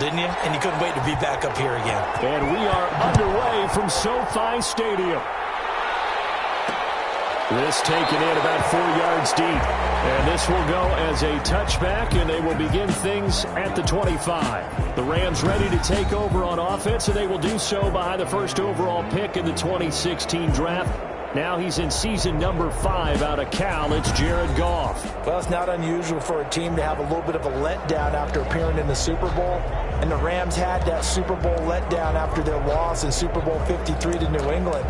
didn't you? And you couldn't wait to be back up here again. And we are underway from SoFi Stadium. This taken in about 4 yards deep. And this will go as a touchback, and they will begin things at the 25. The Rams ready to take over on offense, and they will do so behind the first overall pick in the 2016 draft. Now he's in season number 5 out of Cal. It's Jared Goff. Well, it's not unusual for a team to have a little bit of a letdown after appearing in the Super Bowl. And the Rams had that Super Bowl letdown after their loss in Super Bowl 53 to New England.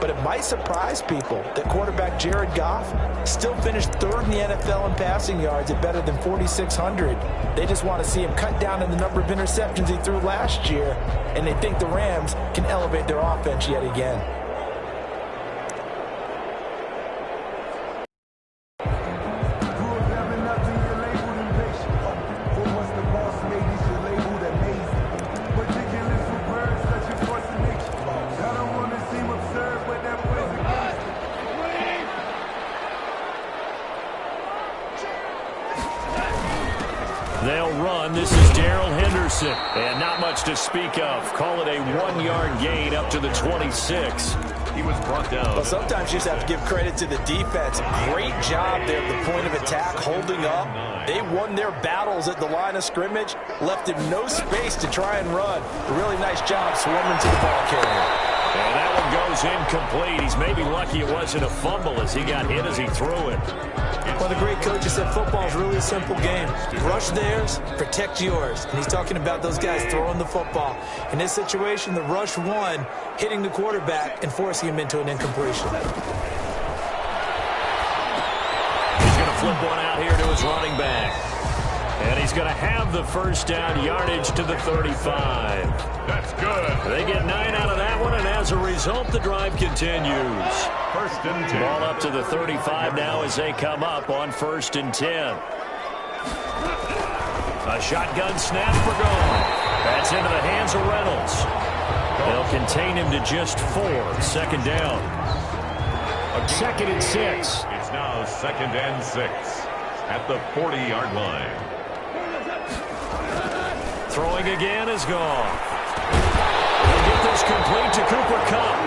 But it might surprise people that quarterback Jared Goff still finished 3rd in the NFL in passing yards at better than 4,600. They just want to see him cut down on the number of interceptions he threw last year. And they think the Rams can elevate their offense yet again. They'll run. This is Darrell Henderson. And not much to speak of. Call it a 1-yard gain up to the 26. He was brought down. Well, sometimes you just have to give credit to the defense. Great job there at the point of attack, holding up. They won their battles at the line of scrimmage, left him no space to try and run. A really nice job swarming to the ball carrier. And that one goes incomplete. He's maybe lucky it wasn't a fumble as he got hit as he threw it. Well, the great coach said football is really a simple game. Rush theirs, protect yours. And he's talking about those guys throwing the football. In this situation, the rush won, hitting the quarterback and forcing him into an incompletion. He's going to flip one out here to his running back. And he's going to have the first down yardage to the 35. That's good. They get 9 out of that one, and as a result, the drive continues. First and 10. Ball up to the 35 now as they come up on 1st and 10. A shotgun snap for goal. That's into the hands of Reynolds. They'll contain him to just 4. 2nd down. 2nd and 6. It's now 2nd and 6 at the 40-yard line. Throwing again is gone. He'll get this complete to Cooper Kupp.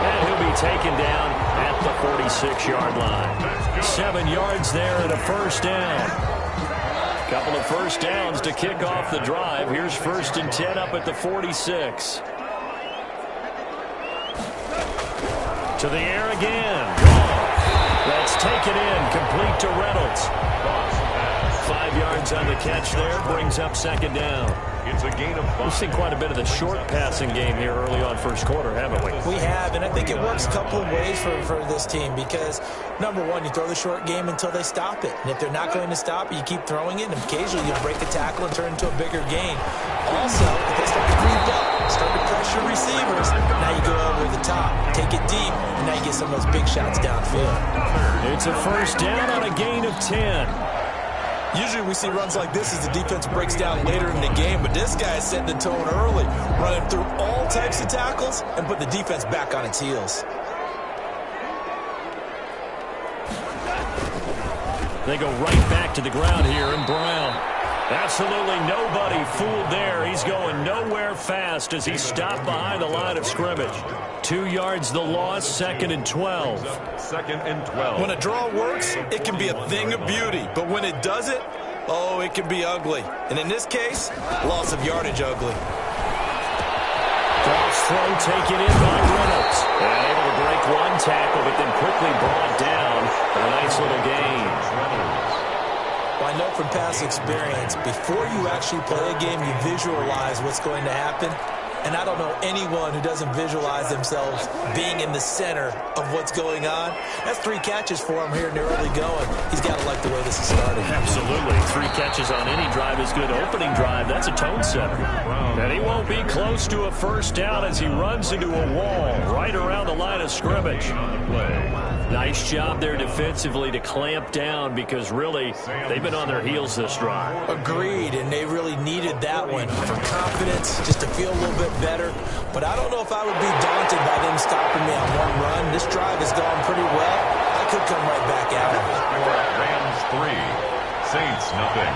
And he'll be taken down at the 46-yard line. 7 yards there and a first down. Couple of first downs to kick off the drive. Here's 1st and 10 up at the 46. To the air again. That's taken in, complete to Reynolds. 5 yards on the catch there, brings up 2nd down. It's a gain of 5. We've seen quite a bit of the short passing game here early on first quarter, haven't we? We have, and I think it works a couple of ways for this team because, number one, you throw the short game until they stop it. And if they're not going to stop it, you keep throwing it, and occasionally you break a tackle and turn it into a bigger gain. Also, if they start to creep up, start to pressure receivers, now you go over the top, take it deep, and now you get some of those big shots downfield. It's a first down on a gain of 10. Usually we see runs like this as the defense breaks down later in the game, but this guy is setting the tone early, running through all types of tackles and put the defense back on its heels. They go right back to the ground here, and Brown. Absolutely nobody fooled there. He's going nowhere fast as he's stopped behind the line of scrimmage. 2 yards the loss, 2nd and 12. 2nd and 12. When a draw works, it can be a thing of beauty. But when it doesn't, oh, it can be ugly. And in this case, loss of yardage ugly. Cross throw taken in by Reynolds. And able to break one tackle, but then quickly brought down for a nice little gain. Well, I know from past experience, before you actually play a game, you visualize what's going to happen. And I don't know anyone who doesn't visualize themselves being in the center of what's going on. That's 3 catches for him here in the early going. He's got to like the way this is starting. Absolutely. 3 catches on any drive is good. Opening drive, that's a tone setter. And he won't be close to a first down as he runs into a wall right around the line of scrimmage. Nice job there defensively to clamp down because really they've been on their heels this drive. Agreed, and they really needed that one for confidence, just to feel a little bit better. But I don't know if I would be daunted by them stopping me on one run. This drive has gone pretty well. I could come right back at it. Rams 3, Saints nothing.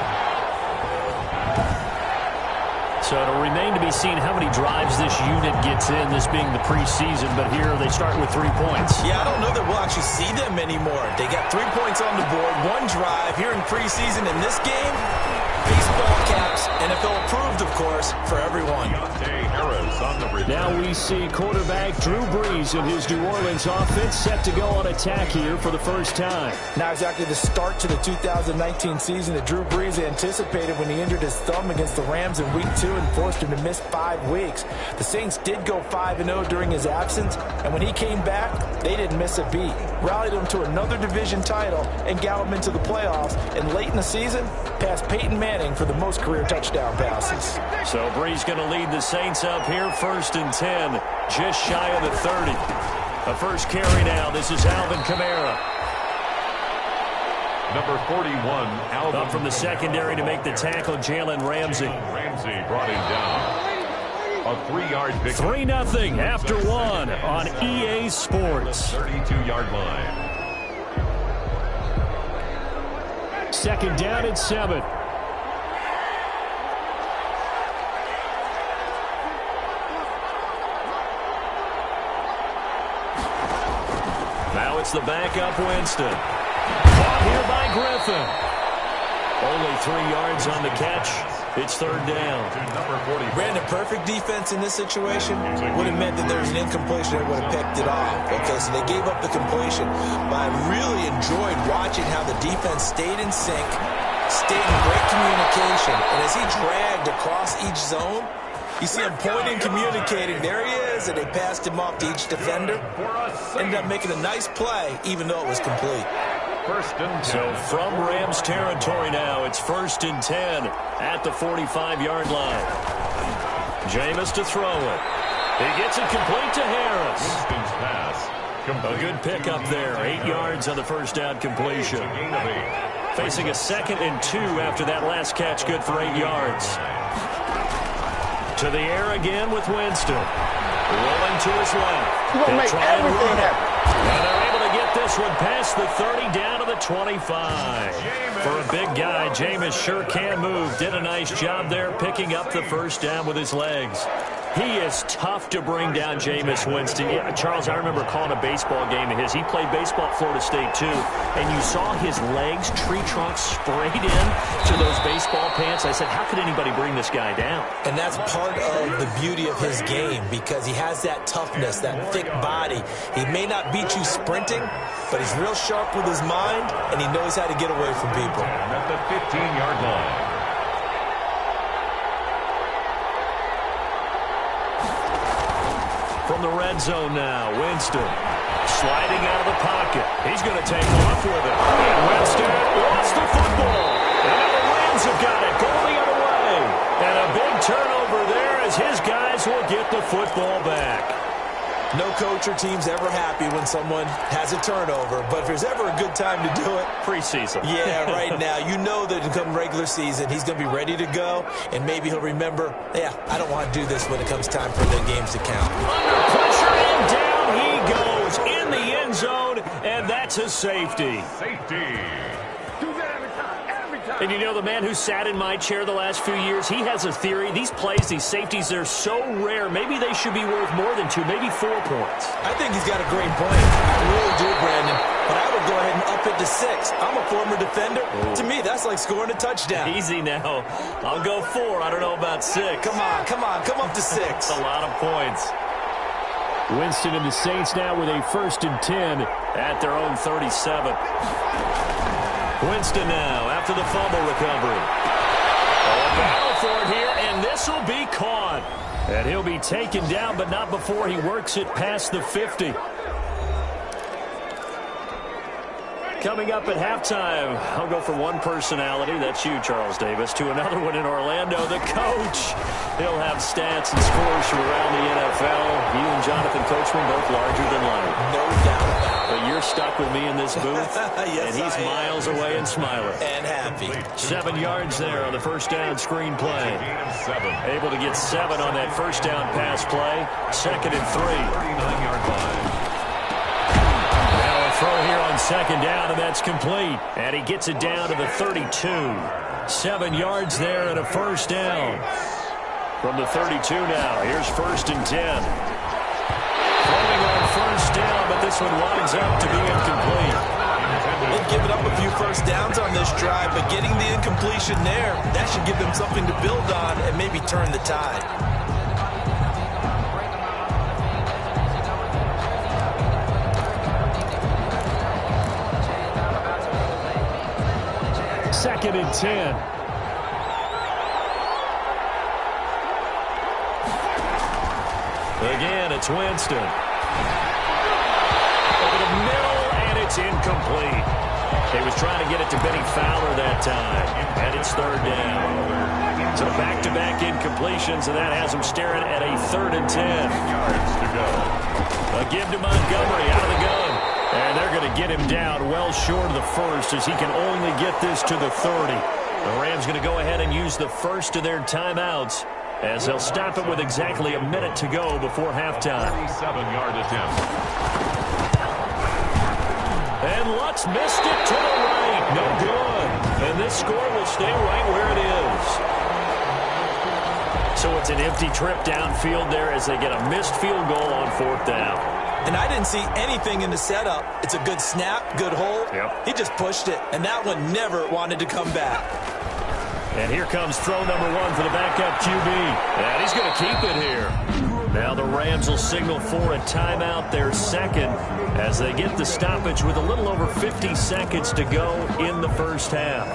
So it'll remain to be seen how many drives this unit gets in, this being the preseason. But here they start with 3 points. Yeah, I don't know that we'll actually see them anymore. They got 3 points on the board, 1 drive here in preseason. In this game, baseball caps, NFL approved, of course, for everyone. Now we see quarterback Drew Brees in his New Orleans offense set to go on attack here for the first time. Not exactly the start to the 2019 season that Drew Brees anticipated when he injured his thumb against the Rams in Week 2 and forced him to miss 5 weeks. The Saints did go 5-0 during his absence, and when he came back, they didn't miss a beat. Rallied him to another division title and got him into the playoffs, and late in the season, passed Peyton Manning for the most career touchdown passes. So Brees going to lead the Saints up here, 1st and 10, just shy of the 30. A first carry now. This is Alvin Kamara. Number 41, Alvin. Up from the secondary to make the tackle, Jalen Ramsey. Ramsey brought him down. A 3-yard victory. 3-0 after 1 on EA Sports. 32-yard line. Second down and 7. Now it's the backup Winston. Caught here by Griffin. Only 3 yards on the catch. It's 3rd down. Brandon, perfect defense in this situation would have meant that there was an incompletion that would have picked it off. Okay, so they gave up the completion. But I really enjoyed watching how the defense stayed in sync, stayed in great communication. And as he dragged across each zone, you see him pointing, communicating. There he is, and they passed him off to each defender. Ended up making a nice play, even though it was complete. So from Rams territory now, it's 1st and 10 at the 45-yard line. Jameis to throw it. He gets it complete to Harris. A good pickup there. 8 yards on the first down completion. Facing a 2nd and 2 after that last catch, good for 8 yards. To the air again with Winston. Rolling to his left. You're going to make everything happen. And they're able to get this one past the 30 down to the 25. For a big guy, Jameis sure can move. Did a nice job there picking up the first down with his legs. He is tough to bring down, Jameis Winston. Yeah, Charles, I remember calling a baseball game of his. He played baseball at Florida State, too. And you saw his legs, tree trunks sprayed in to those baseball pants. I said, how could anybody bring this guy down? And that's part of the beauty of his game because he has that toughness, that thick body. He may not beat you sprinting, but he's real sharp with his mind, and he knows how to get away from people. At the 15-yard line. From the red zone now, Winston sliding out of the pocket. He's going to take off with it. And Winston lost the football. And now the Rams have got it going the other way. And a big turnover there as his guys will get the football back. No coach or team's ever happy when someone has a turnover, but if there's ever a good time to do it, preseason. Yeah, right now. You know that come regular season, he's going to be ready to go, and maybe he'll remember, yeah, I don't want to do this when it comes time for the games to count. Under pressure, and down he goes in the end zone, and that's a safety. Safety. And you know, the man who sat in my chair the last few years, he has a theory. These plays, these safeties, they're so rare. Maybe they should be worth more than 2, maybe 4 points. I think he's got a great point. I really do, Brandon. But I would go ahead and up it to 6. I'm a former defender. Ooh. To me, that's like scoring a touchdown. Easy now. I'll go 4. I don't know about 6. Come on. Come up to 6. That's a lot of points. Winston and the Saints now with a 1st and 10 at their own 37. Winston now after the fumble recovery. A battle for it here, and this will be caught. And he'll be taken down, but not before he works it past the 50. Coming up at halftime, I'll go from one personality, that's you, Charles Davis, to another one in Orlando, the coach. He'll have stats and scores from around the NFL. You and Jonathan Coachman both larger than life. No doubt about it. But you're stuck with me in this booth, yes, and he's miles away and smiling. And happy. 7 yards there on the first down screen play. Able to get 7 on that first down pass play. 2nd and 3. 39-yard line. Throw here on 2nd down, and that's complete. And he gets it down to the 32. 7 yards there and a first down. From the 32 now, here's 1st and 10. Throwing on 1st down, but this one winds up to be incomplete. They've given up a few 1st downs on this drive, but getting the incompletion there, that should give them something to build on and maybe turn the tide. 2nd and 10. Again, it's Winston. Over the middle, and it's incomplete. He was trying to get it to Benny Fowler that time, and it's 3rd down. So back-to-back incompletions, and that has him staring at a 3rd and 10. Yards to go. A give to Montgomery out of the gun. And they're going to get him down well short of the 1st as he can only get this to the 30. The Rams going to go ahead and use the 1st of their timeouts as they'll stop it with exactly a minute to go before halftime. 37-yard attempt. And Lutz missed it to the right. No good. And this score will stay right where it is. So it's an empty trip downfield there as they get a missed field goal on 4th down. And I didn't see anything in the setup. It's a good snap, good hold. Yep. He just pushed it, and that one never wanted to come back. And here comes throw number 1 for the backup QB. And he's going to keep it here. Now the Rams will signal for a timeout, their 2nd, as they get the stoppage with a little over 50 seconds to go in the 1st half.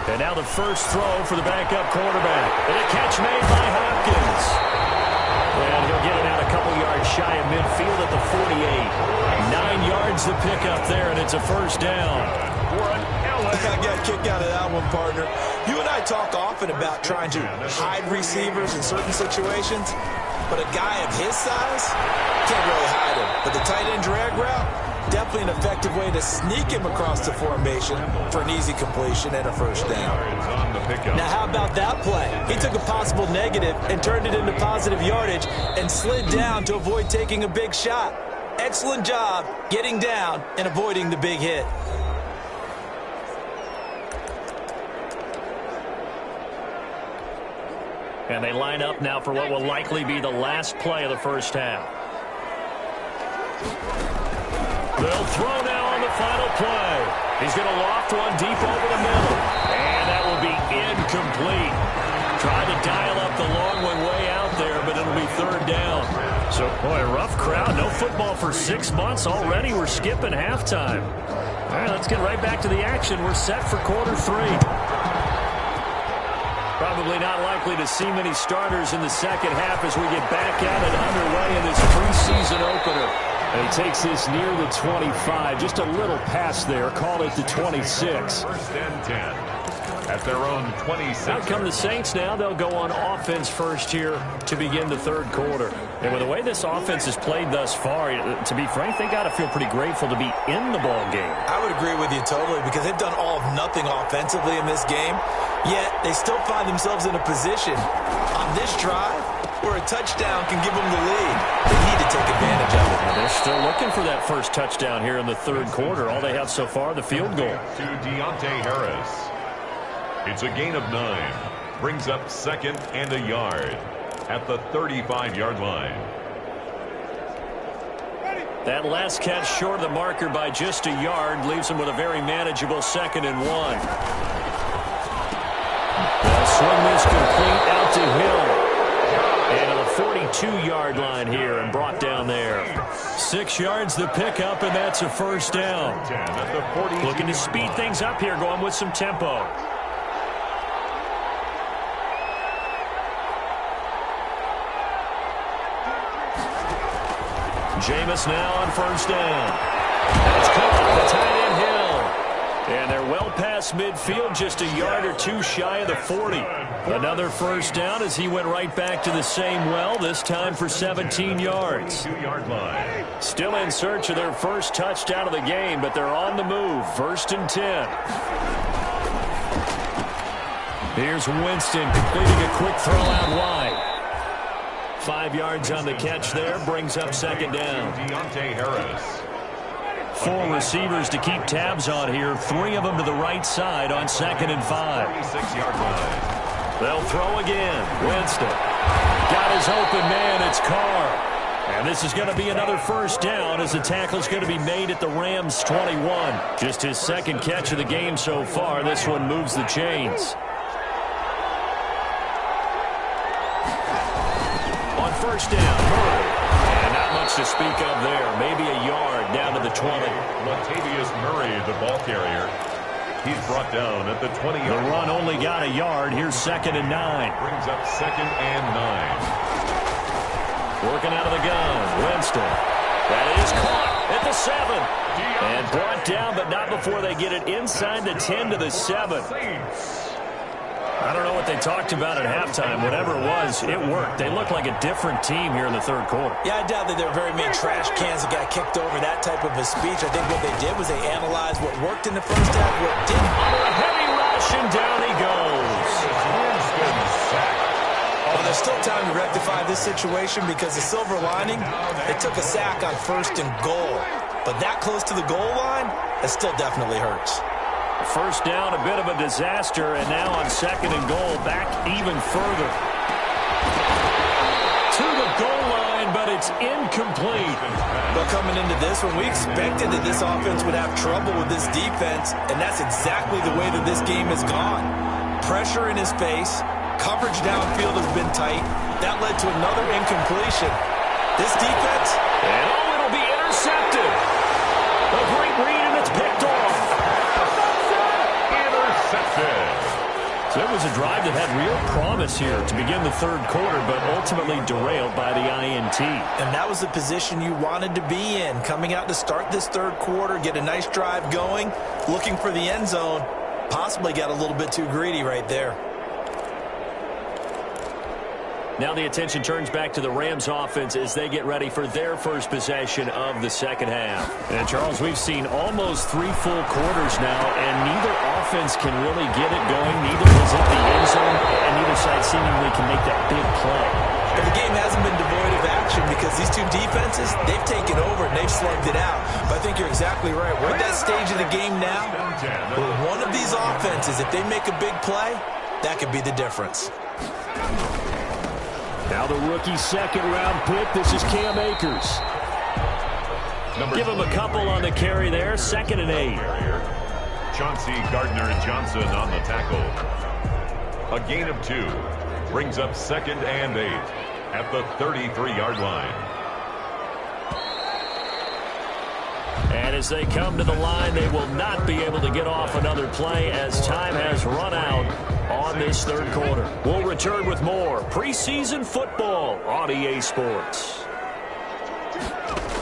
And now the 1st throw for the backup quarterback. And a catch made by Hopkins. And he'll get it out a couple yards shy of midfield at the 48. 9 yards to pick up there, and it's a 1st down. I got a kick out of that one, partner. You and I talk often about trying to hide receivers in certain situations, but a guy of his size can't really hide him. But the tight end drag route, definitely an effective way to sneak him across the formation for an easy completion and a 1st down. Now, how about that play? He took a possible negative and turned it into positive yardage and slid down to avoid taking a big shot. Excellent job getting down and avoiding the big hit. And they line up now for what will likely be the last play of the 1st half. They'll throw now on the final play. He's going to loft one deep over the middle. And that will be incomplete. Tried to dial up the long one way out there, but it'll be 3rd down. So, boy, a rough crowd. No football for 6 months already. We're skipping halftime. All right, let's get right back to the action. We're set for quarter 3. Probably not likely to see many starters in the 2nd half as we get back at it underway in this preseason opener. And he takes this near the 25. Just a little pass there. Call it the 26. 1st and 10. At their own 26. Out come the Saints now. They'll go on offense first here to begin the 3rd quarter. And with the way this offense has played thus far, to be frank, they got to feel pretty grateful to be in the ball game. I would agree with you totally because they've done all of nothing offensively in this game, yet they still find themselves in a position on this drive where a touchdown can give them the lead. They need to take advantage of it. They're still looking for that first touchdown here in the 3rd quarter. All they have so far, the field goal. To Deontay Harris. It's a gain of 9. Brings up 2nd and a yard at the 35-yard line. That last catch short of the marker by just a yard leaves him with a very manageable 2nd and 1. They'll swing this complete out to Hill. And on the 42-yard line here and brought down there. 6 yards the pickup, and that's a 1st down. Looking to speed things up here, going with some tempo. Jameis now on 1st down. That's caught the tight end Hill. And they're well past midfield, just a yard or 2 shy of the 40. Another 1st down as he went right back to the same well, this time for 17 yards. 2-yard line. Still in search of their first touchdown of the game, but they're on the move. 1st and 10. Here's Winston completing a quick throw out wide. 5 yards on the catch there, brings up 2nd down. Deontay Harris. 4 receivers to keep tabs on here. 3 of them to the right side on 2nd and 5. 36-yard line. They'll throw again. Winston got his open man. It's Carr. And this is going to be another first down as the tackle's going to be made at the Rams' 21. Just his 2nd catch of the game so far. This one moves the chains. On first down, Murray. And not much to speak of there. Maybe a yard down to the 20. Latavius Murray, the ball carrier. He's brought down at the 20-yard line. The run only got a yard. Here's 2nd and 9. Brings up 2nd and 9. Working out of the gun, Winston. That is caught at the 7. And brought down, but not before they get it inside the 10 to the 7. I don't know what they talked about at halftime. Whatever it was, it worked. They look like a different team here in the 3rd quarter. Yeah, I doubt that there were very many trash cans that got kicked over, that type of a speech. I think what they did was they analyzed what worked in the first half, what didn't. Under a heavy rush, and down he goes. Well, there's still time to rectify this situation because the silver lining, they took a sack on 1st and goal. But that close to the goal line, it still definitely hurts. First down, a bit of a disaster, and now on 2nd and goal, back even further. To the goal line, but it's incomplete. But coming into this one, we expected that this offense would have trouble with this defense, and that's exactly the way that this game has gone. Pressure in his face. Coverage downfield has been tight. That led to another incompletion. This defense... And it'll be intercepted. A great read, and it's picked off. Intercepted. So it was a drive that had real promise here to begin the 3rd quarter, but ultimately derailed by the INT. And that was the position you wanted to be in. Coming out to start this 3rd quarter, get a nice drive going, looking for the end zone. Possibly got a little bit too greedy right there. Now the attention turns back to the Rams offense as they get ready for their first possession of the 2nd half. And Charles, we've seen almost 3 full quarters now, and neither offense can really get it going. Neither is at the end zone, and neither side seemingly can make that big play. But the game hasn't been devoid of action because these two defenses, they've taken over and they've slugged it out. But I think you're exactly right. We're at that stage of the game now where one of these offenses, if they make a big play, that could be the difference. Now the rookie 2nd-round pick. This is Cam Akers. Give him a couple on the carry there. 2nd and 8. Chauncey Gardner-Johnson on the tackle. A gain of 2. Brings up 2nd and 8 at the 33-yard line. And as they come to the line, they will not be able to get off another play as time has run out on this 3rd quarter. We'll return with more preseason football on EA Sports.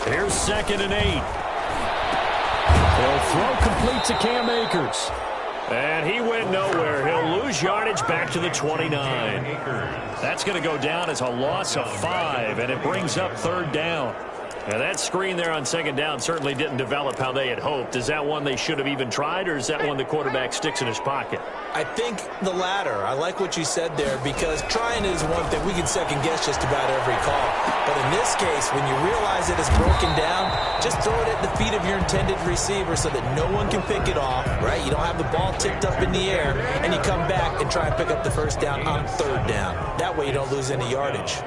Here's 2nd and 8. They'll throw complete to Cam Akers. And he went nowhere. He'll lose yardage back to the 29. That's going to go down as a loss of 5, and it brings up 3rd down. Now that screen there on 2nd down certainly didn't develop how they had hoped. Is that one they should have even tried, or is that one the quarterback sticks in his pocket? I think the latter. I like what you said there because trying is one thing. We can second guess just about every call. But in this case, when you realize it is broken down, just throw it at the feet of your intended receiver so that no one can pick it off, right? You don't have the ball tipped up in the air, and you come back and try and pick up the 1st down on 3rd down. That way you don't lose any yardage.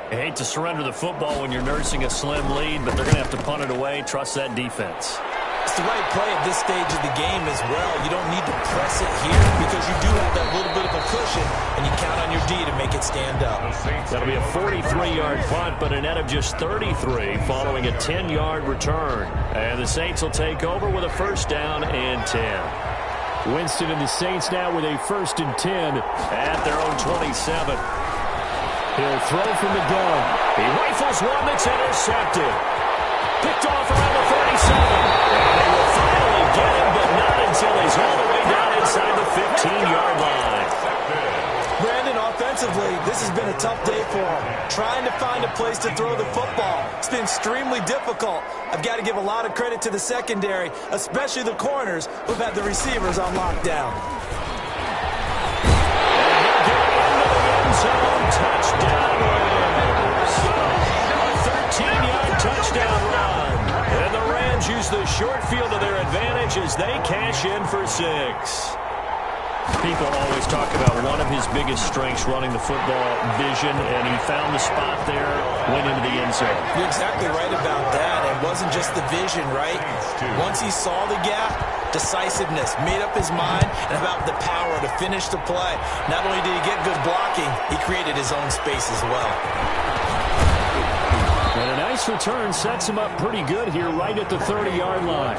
I hate to surrender the football when you're nursing a slim lead, but they're going to have to punt it away. Trust that defense. It's the right play at this stage of the game as well. You don't need to press it here because you do have that little bit of a cushion, and you count on your D to make it stand up. That'll be a 43-yard punt, but a net of just 33 following a 10-yard return. And the Saints will take over with a 1st down and 10. Winston and the Saints now with a 1st and 10 at their own 27. He'll throw from the gun. He rifles one that's intercepted. Picked off around the 37. And they will finally get him, but not until he's all the way down inside the 15-yard line. Brandon, offensively, this has been a tough day for him. Trying to find a place to throw the football. It's been extremely difficult. I've got to give a lot of credit to the secondary, especially the corners who've had the receivers on lockdown. Touchdown Rams. A 13-yard touchdown run. And the Rams Rams use the short field to their advantage as they cash in for 6. People always talk about one of his biggest strengths running the football, vision, and he found the spot there, went into the end zone. You're exactly right about that. It wasn't just the vision, right? Once he saw the gap, decisiveness, made up his mind, and about the power to finish the play. Not only did he get good blocking, he created his own space as well. And a nice return sets him up pretty good here right at the 30-yard line.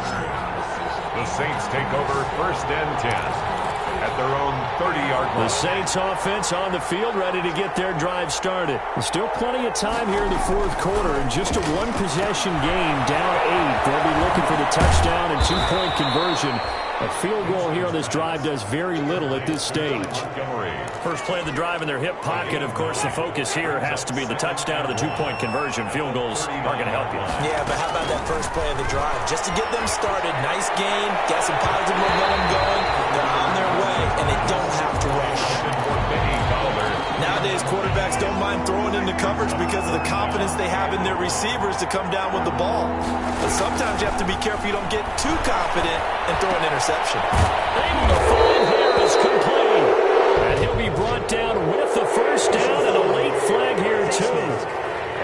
The Saints take over 1st and 10. At their own 30-yard line. The Saints offense on the field, ready to get their drive started. There's still plenty of time here in the 4th quarter, and just a one-possession game, down 8. They'll be looking for the touchdown and 2-point conversion. A field goal here on this drive does very little at this stage. First play of the drive in their hip pocket. Of course, the focus here has to be the touchdown or the 2-point conversion. Field goals aren't going to help you. Yeah, but how about that first play of the drive? Just to get them started. Nice game. Got some positive momentum going. They're on their way, and they don't have to rush. Nowadays, quarterbacks don't mind throwing into coverage because of the confidence they have in their receivers to come down with the ball. But sometimes you have to be careful you don't get too confident and throw an interception. Able to find here is complete. And he'll be brought down with the first down and a late flag here, too.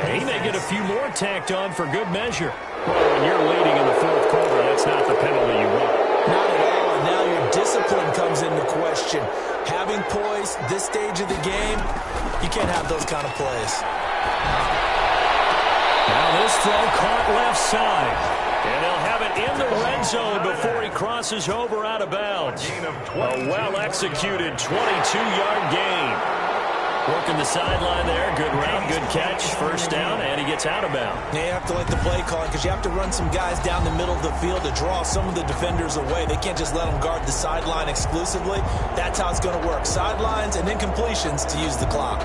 And he may get a few more tacked on for good measure. Well, when you're leading in the 4th quarter, that's not the penalty you want. Not at all, and now your discipline comes into question. Having poise this stage of the game, you can't have those kind of plays. Now this throw caught left side. And they'll have it in the red zone before he crosses over out of bounds. A well-executed 22-yard gain. Working the sideline there. Good route, good catch. First down, and he gets out of bounds. Yeah, you have to like the play calling because you have to run some guys down the middle of the field to draw some of the defenders away. They can't just let them guard the sideline exclusively. That's how it's going to work. Sidelines and then completions to use the clock.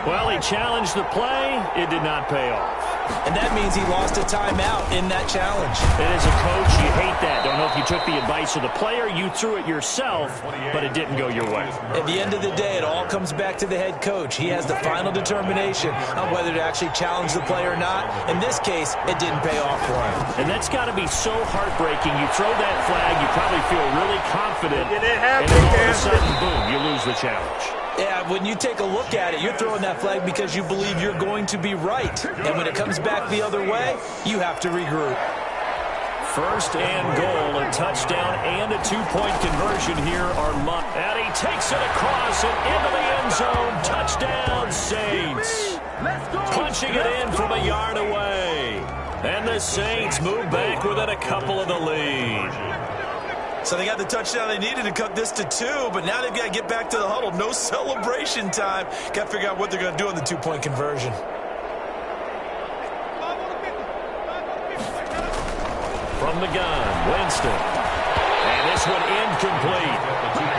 Well, he challenged the play. It did not pay off. And that means he lost a timeout in that challenge. And as a coach, you hate that. Don't know if you took the advice of the player, you threw it yourself, but it didn't go your way. At the end of the day, it all comes back to the head coach. He has the final determination on whether to actually challenge the play or not. In this case, it didn't pay off for him. And that's got to be so heartbreaking. You throw that flag, you probably feel really confident, and then all of a sudden, boom, you lose the challenge. Yeah, when you take a look at it, you're throwing that flag because you believe you're going to be right. And when it comes back the other way, you have to regroup. First and goal, a touchdown and a 2-point conversion here are must. And he takes it across and into the end zone. Touchdown, Saints. Punching it in from a yard away. And the Saints move back within a couple of the lead. So they got the touchdown they needed to cut this to 2, but now they've got to get back to the huddle. No celebration time. Got to figure out what they're going to do on the 2-point conversion. From the gun, Winston. And this one incomplete.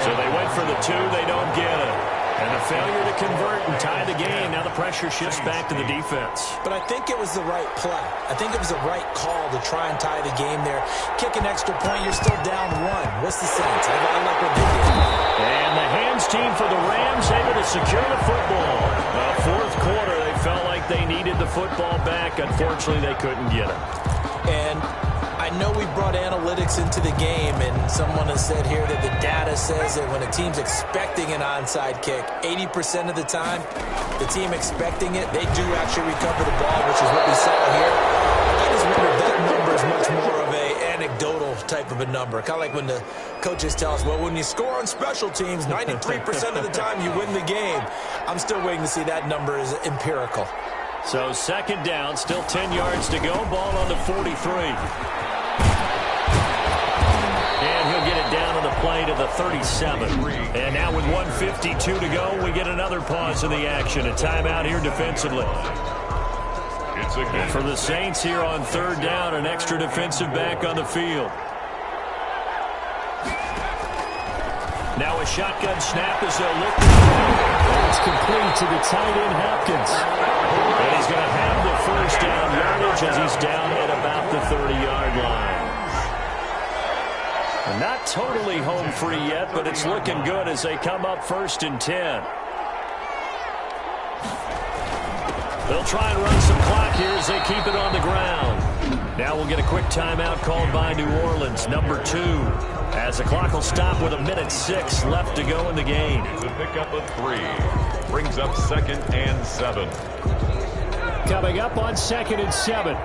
So they went for the 2, they don't get it. And a failure to convert and tie the game. Now the pressure shifts back to the defense. But I think it was the right play. I think it was the right call to try and tie the game there. Kick an extra point, you're still down 1. What's the sense? I like what they did. And the hands team for the Rams able to secure the football. Fourth quarter, they felt like they needed the football back. Unfortunately, they couldn't get it. And I know we brought analytics into the game, and someone has said here that the data says that when a team's expecting an onside kick, 80% of the time, the team expecting it, they do actually recover the ball, which is what we saw here. I just wonder if that number is much more of an anecdotal type of a number. Kind of like when the coaches tell us, well, when you score on special teams, 93% of the time you win the game. I'm still waiting to see that number is empirical. So second down, still 10 yards to go. Ball on the 43. And he'll get it down on the play to the 37. And now with 1:52 to go, we get another pause in the action. A timeout here defensively. And for the Saints here on third down, an extra defensive back on the field. Now a shotgun snap as they'll look. It's complete to the tight end, Hopkins. And he's going to have the first down yardage as he's down at about the 30-yard line. Not totally home free yet, but it's looking good as they come up 1st and 10. They'll try and run some clock here as they keep it on the ground. Now we'll get a quick timeout called by New Orleans, number 2, as the clock will stop with 1:06 left to go in the game. It's a pickup of 3. Brings up 2nd and 7. Coming up on 2nd and 7.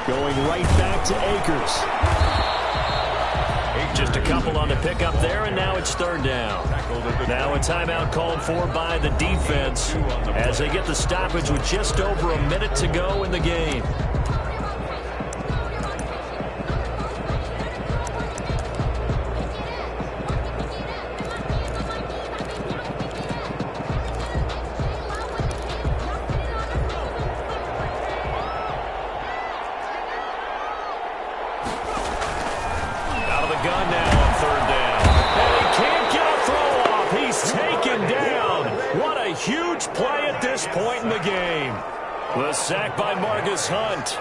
Going right back to Akers. Just a couple on the pickup there, and now it's 3rd down. Now a timeout called for by the defense as they get the stoppage with just over 1 minute to go in the game. The sack by Marcus Hunt.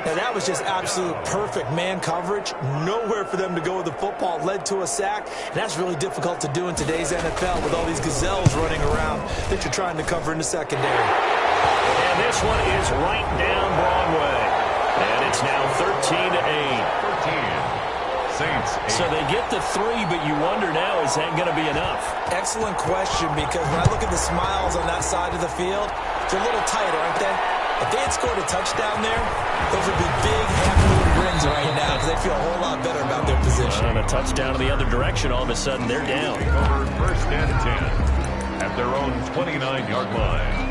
And that was just absolute perfect man coverage. Nowhere for them to go with the football. Led to a sack. And that's really difficult to do in today's NFL with all these gazelles running around that you're trying to cover in the secondary. And this one is right down Broadway. And it's now 13-8. 13. Saints 8. So they get the 3, but you wonder now, is that going to be enough? Excellent question, because when I look at the smiles on that side of the field, they're a little tight, aren't they? If they had scored a touchdown there, those would be big, half-moon grins right now because they feel a whole lot better about their position. On a touchdown in the other direction, all of a sudden they're down. Over 1st and 10 at their own 29-yard line.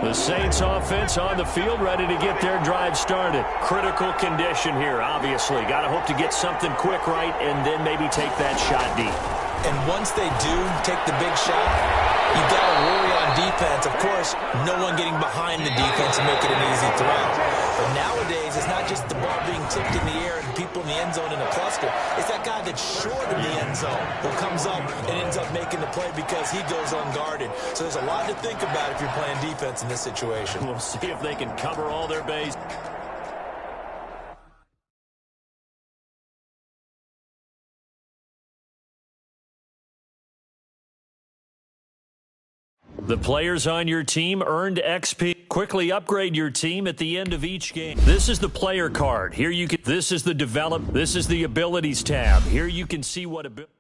The Saints offense on the field, ready to get their drive started. Critical condition here, obviously. Got to hope to get something quick right and then maybe take that shot deep. And once they do take the big shot, you got to worry on defense. Of course, no one getting behind the defense and make it an easy throw. But nowadays, it's not just the ball being tipped in the air and people in the end zone in a cluster. It's that guy that's short in the end zone who comes up and ends up making the play because he goes unguarded. So there's a lot to think about if you're playing defense in this situation. We'll see if they can cover all their bases. The players on your team earned XP. Quickly upgrade your team at the end of each game. This is the player card. Here you can. This is the develop. This is the abilities tab. Here you can see what ability.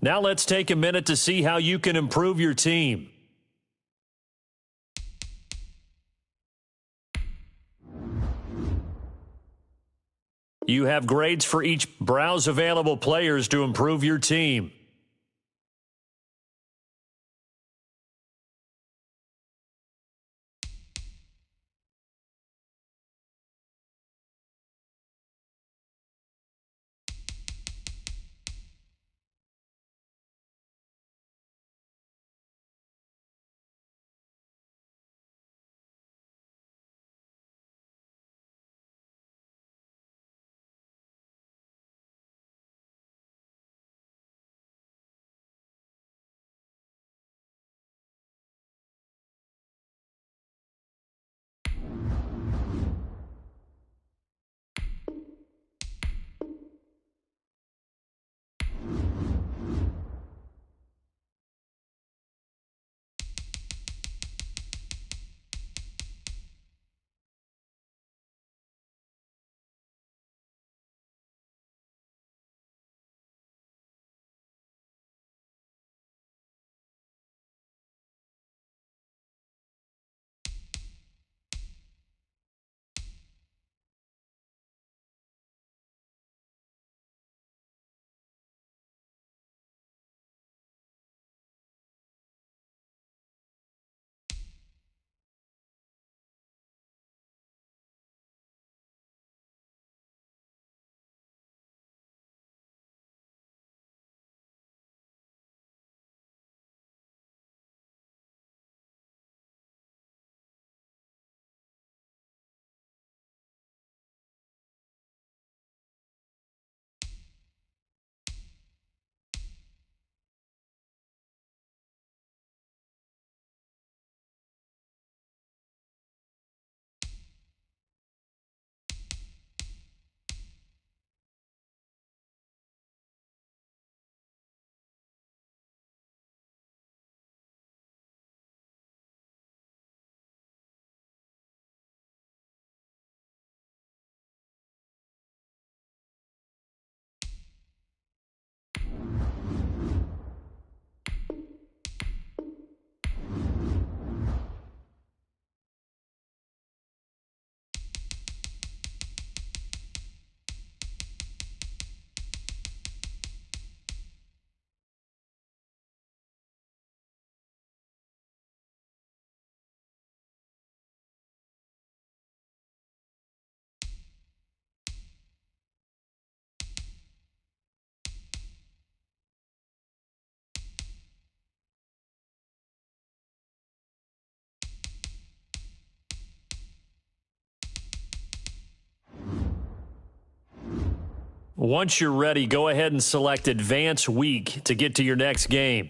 Now let's take a minute to see how you can improve your team. You have grades for each. Browse available players to improve your team. Once you're ready, go ahead and select Advance Week to get to your next game.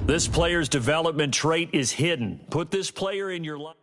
This player's development trait is hidden. Put this player in your life.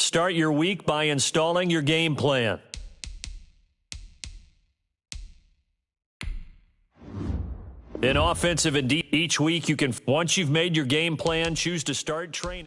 Start your week by installing your game plan. In offensive and each week, you can, once you've made your game plan, choose to start training.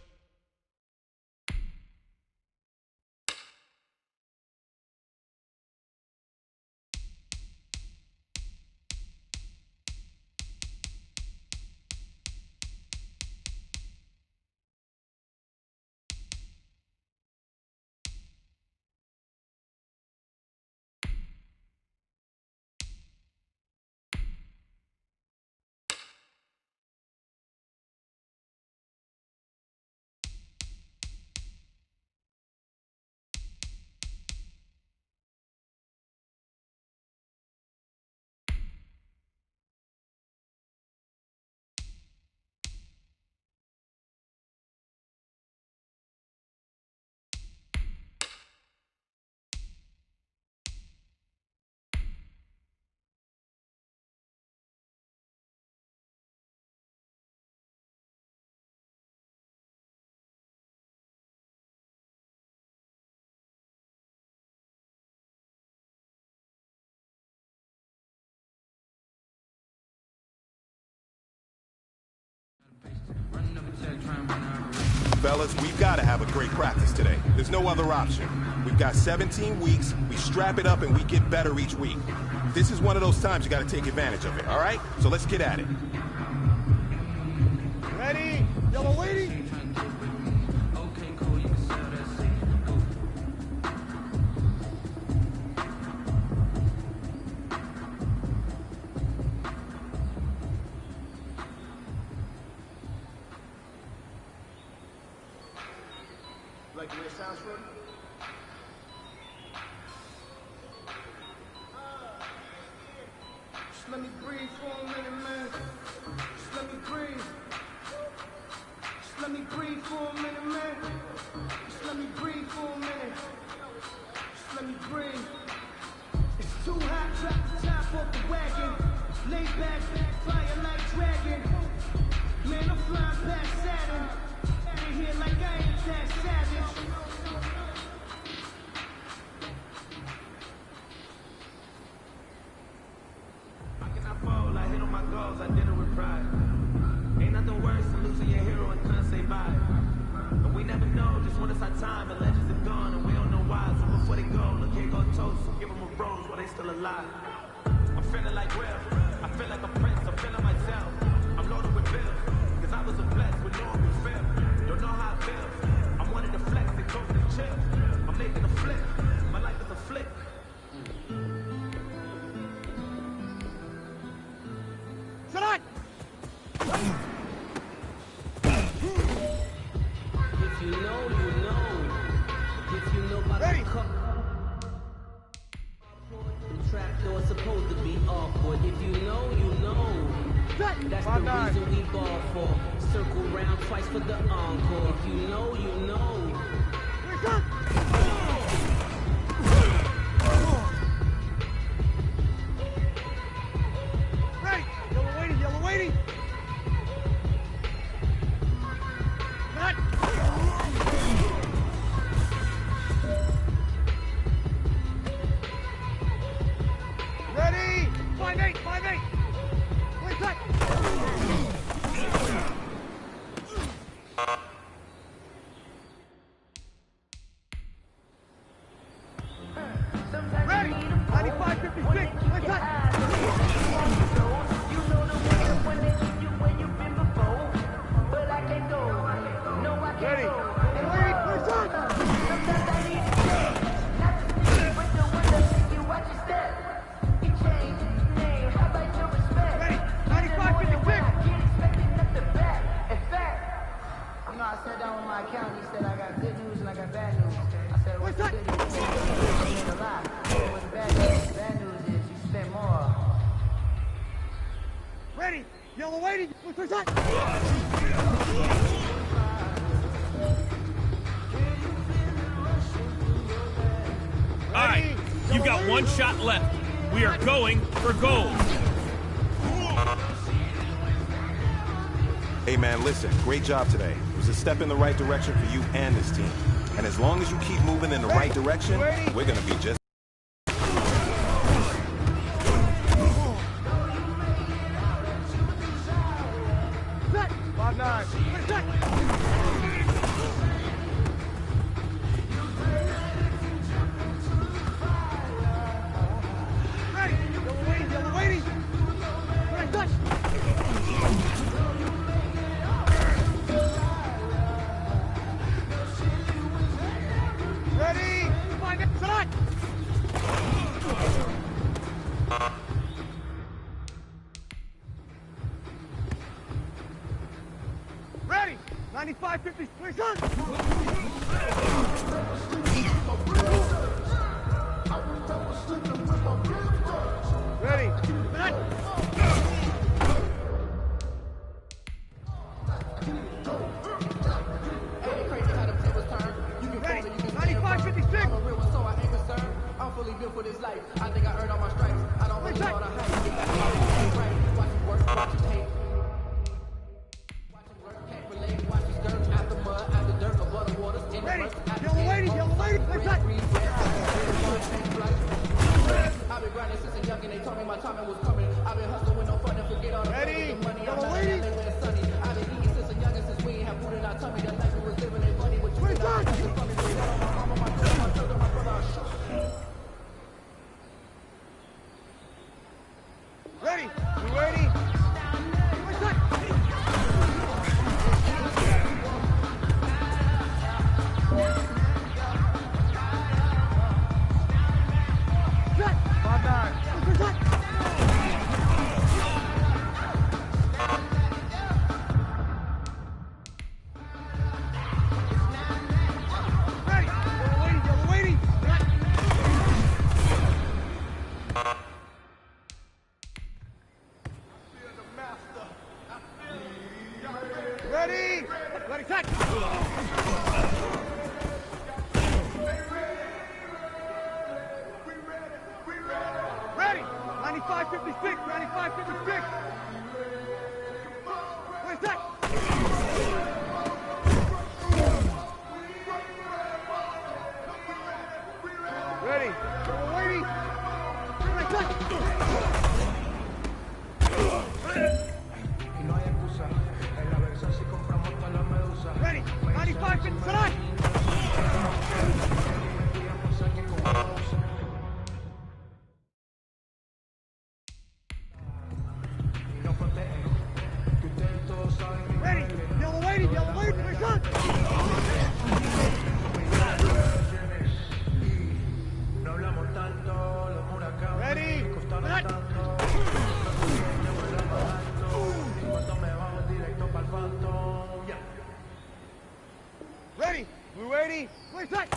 Fellas, we've got to have a great practice today. There's no other option. We've got 17 weeks, we strap it up, and we get better each week. This is one of those times you got to take advantage of it, all right? So let's get at it. Ready? Yellow lady? Like the way it sounds, Shorty? Just let me breathe for a minute, man. Just let me breathe. Just let me breathe for a minute, man. Just let me breathe for a minute. Just let me breathe. It's too hot, drop the top off the wagon. Lay back, fire like dragon. Man, I'm flying past Saturn. They here like I ain't that savage. How can I fall? I hit on my goals, I did it with pride. Ain't nothing worse than losing your hero and couldn't say bye. And we never know just when it's our time, and legends are gone, and we don't know why. So before they go, look here, go toast. Give them a rose while they still alive. I'm feeling like Will. I feel like a prince, I'm feeling myself. I'm loaded with bills, cause I was a blessed with no one could feel. Don't know how I feel. I wanted to flex and go to the chill. I'm making a flip. My life is a flip. Shut up! If you know, you know. If you know about the cup. The trap door supposed to be awkward. If you know, you know. That's the reason we ball for. Circle round twice for the encore. If you know, you know. Ready? Yellow lady, yellow lady. Not. Ready? 5-8, 5-8. Wait, cut. Ready? 95, 56. Wait, cut. Ready? Wait, wait, cut. Ready? 95, 56. You know, I sat down with my accountant. He said I got good news and I got bad news. I said, what's the good news? He said a lot. What's the bad news? The bad news is you spent more. Ready? Yellow lady. Wait, wait, cut. All right, you've got one shot left. We are going for gold. Hey, man, listen, great job today. It was a step in the right direction for you and this team. And as long as you keep moving in the right direction, we're going to be just... Ready! 95, 50, Preseason! Ready! Ready! 95, 56! I'm a real one, so I ain't concerned. I'm fully built for this life. I think I earned all my stripes. I don't really know the hype. Get back right. Watch it work, watch it hate. Ready, yellow lady, let's go. I've been grinding since a young and they told me my timing was coming. I've been hustling with no fun and forget all the money. Yellow lady, sunny. I've been eating since a young and since we ain't have food in our tummy. That life we was living ain't funny. What you think I got from me? They got on my mama, my girl, my children, my brother. Ready, you ready? Ready? Ready, set! Ready? 95, 56, 95, 56! Where's that? Ready? Ready? Where's that? Ready? 95, 50, select! Ready? Yellow lady, where's that? Ready? Select! Ready? We ready? Where's that?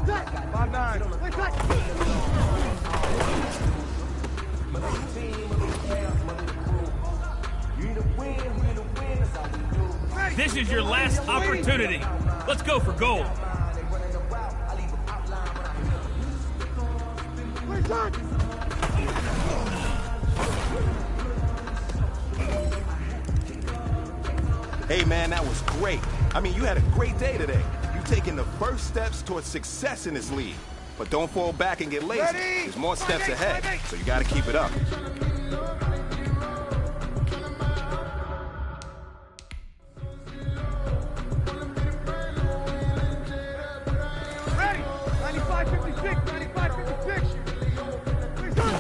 Set! 5-9. Where's that? This is your last opportunity. Let's go for gold. Where's that? Hey, man, that was great. I mean, you had a great day today. You've taken the first steps towards success in this league. But don't fall back and get lazy. There's more steps ahead, so you got to keep it up. Ready? 95, 56, 95, 56! Where's that?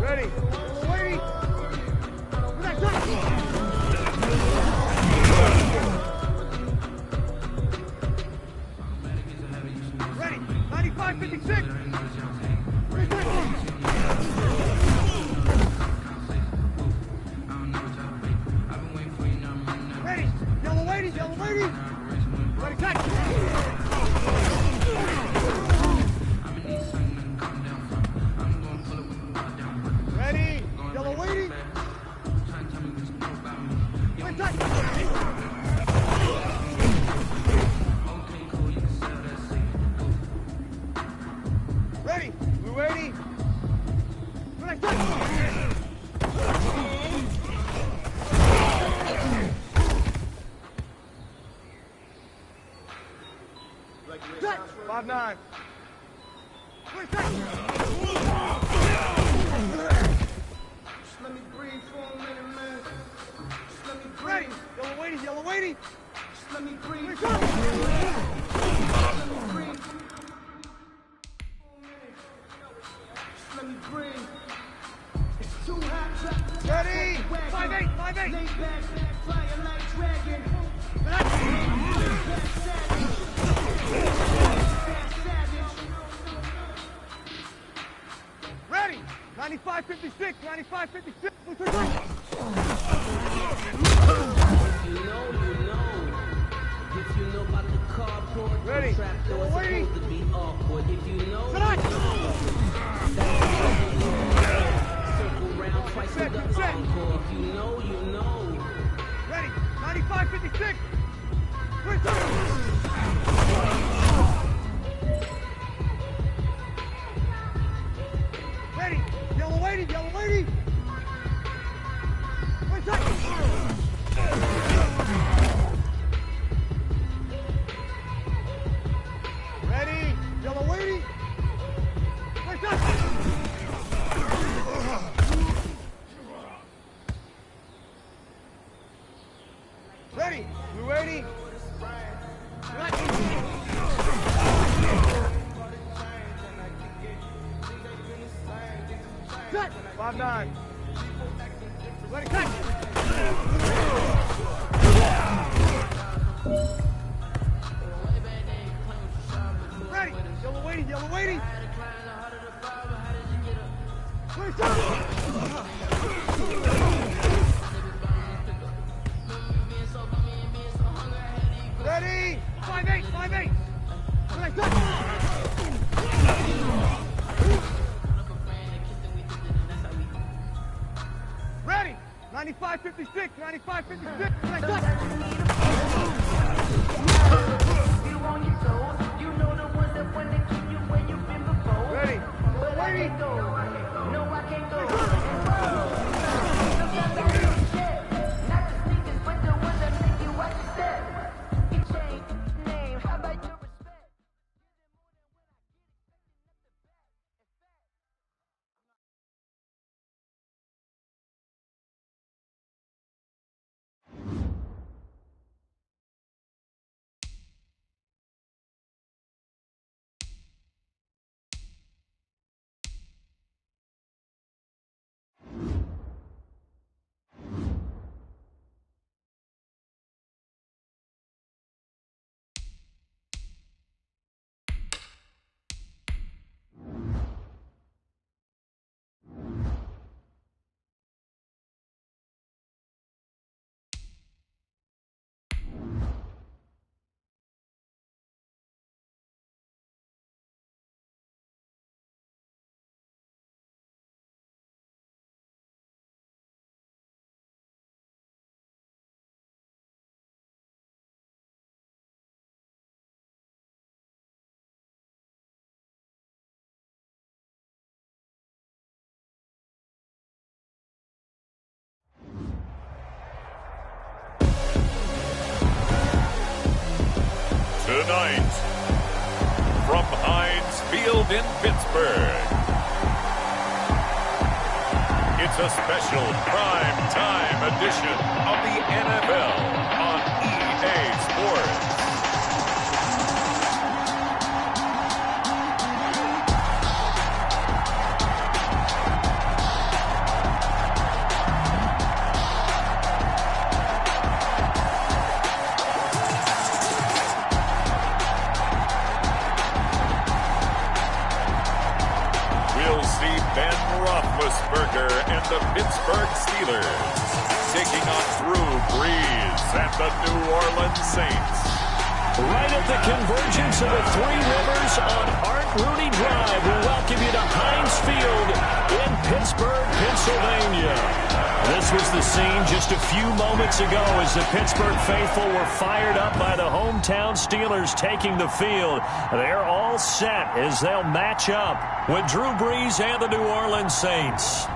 Ready? Ready? Where's that? Ready? 95, 56! Where's that? Ready? Yellow lady! Ready, cut! Ready? Yellow lady! Where's that? 5-9. Just let me breathe for a minute, man. Just let me breathe. Yellow weighty. Just let me breathe. Just let me breathe. Just let me breathe. It's too hot. Ready? 5-8. Lay back, flying like dragon. Ready? 95-56. 95-56. You know. If you know about the cardboard, Ready? the trap door is supposed to be awkward. If you know, you know. Circle round twice with the encore. If you know, you know. Ready? 95-56. Ready? Yellow lady. Ready? Yellow lady. Ready? You ready? Cut! 5-9. Ready, cut! Ready! Yellow weighty! Ready! 5-8! Ready, cut! Ready! 95-56! 95-56! Ready, cut! Ready! Ready! No, I can't go. Tonight, from Heinz Field in Pittsburgh, it's a special prime time edition of the NFL on EA Sports. Roethlisberger and the Pittsburgh Steelers taking on Drew Brees and the New Orleans Saints. Right at the convergence of the Three Rivers on Art Rooney Drive, we welcome you to Heinz Field in Pittsburgh, Pennsylvania. This was the scene just a few moments ago as the Pittsburgh faithful were fired up by the hometown Steelers taking the field. They're all set as they'll match up with Drew Brees and the New Orleans Saints.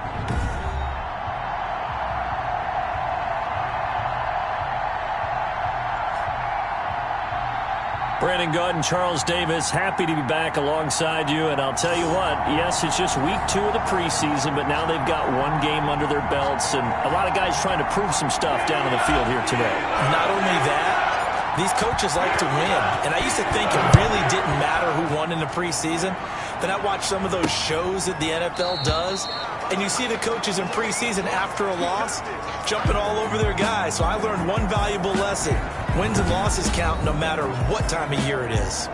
Brandon Gaud and Charles Davis, happy to be back alongside you. And I'll tell you what, yes, it's just week 2 of the preseason, but now they've got one game under their belts. And a lot of guys trying to prove some stuff down on the field here today. Not only that, these coaches like to win. And I used to think it really didn't matter who won in the preseason. Then I watched some of those shows that the NFL does, and you see the coaches in preseason after a loss jumping all over their guys. So I learned one valuable lesson. Wins and losses count no matter what time of year it is.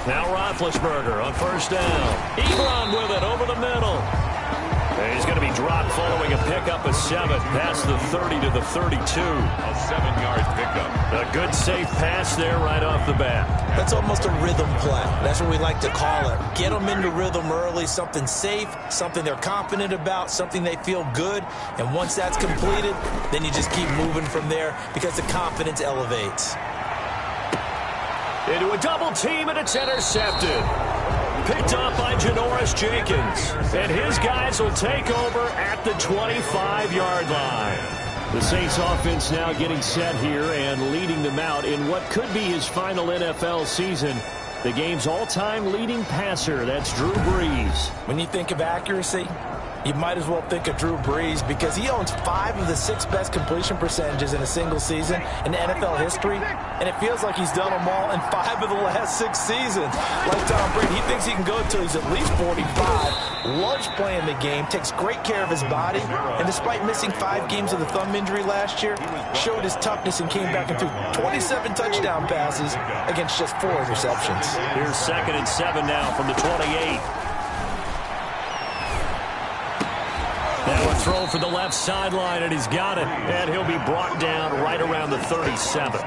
Now Roethlisberger on first down. Ebron with it over the middle. And he's going to be dropped following a pickup of 7 past the 30 to the 32. A 7-yard pickup. A good safe pass there right off the bat. That's almost a rhythm play. That's what we like to call it. Get them into rhythm early, something safe, something they're confident about, something they feel good. And once that's completed, then you just keep moving from there because the confidence elevates. Into a double team, and it's intercepted. Picked up by Janoris Jenkins. And his guys will take over at the 25-yard line. The Saints offense now getting set here and leading them out in what could be his final NFL season. The game's all-time leading passer, that's Drew Brees. When you think of accuracy, you might as well think of Drew Brees because he owns 5 of the 6 best completion percentages in a single season in NFL history, and it feels like he's done them all in 5 of the last 6 seasons. Like Tom Brady, he thinks he can go until he's at least 45, loves playing the game, takes great care of his body, and despite missing 5 games with a thumb injury last year, showed his toughness and came back and threw 27 touchdown passes against just 4 interceptions. Here's 2nd and 7 now from the 28. Now a throw for the left sideline, and he's got it. And he'll be brought down right around the 37.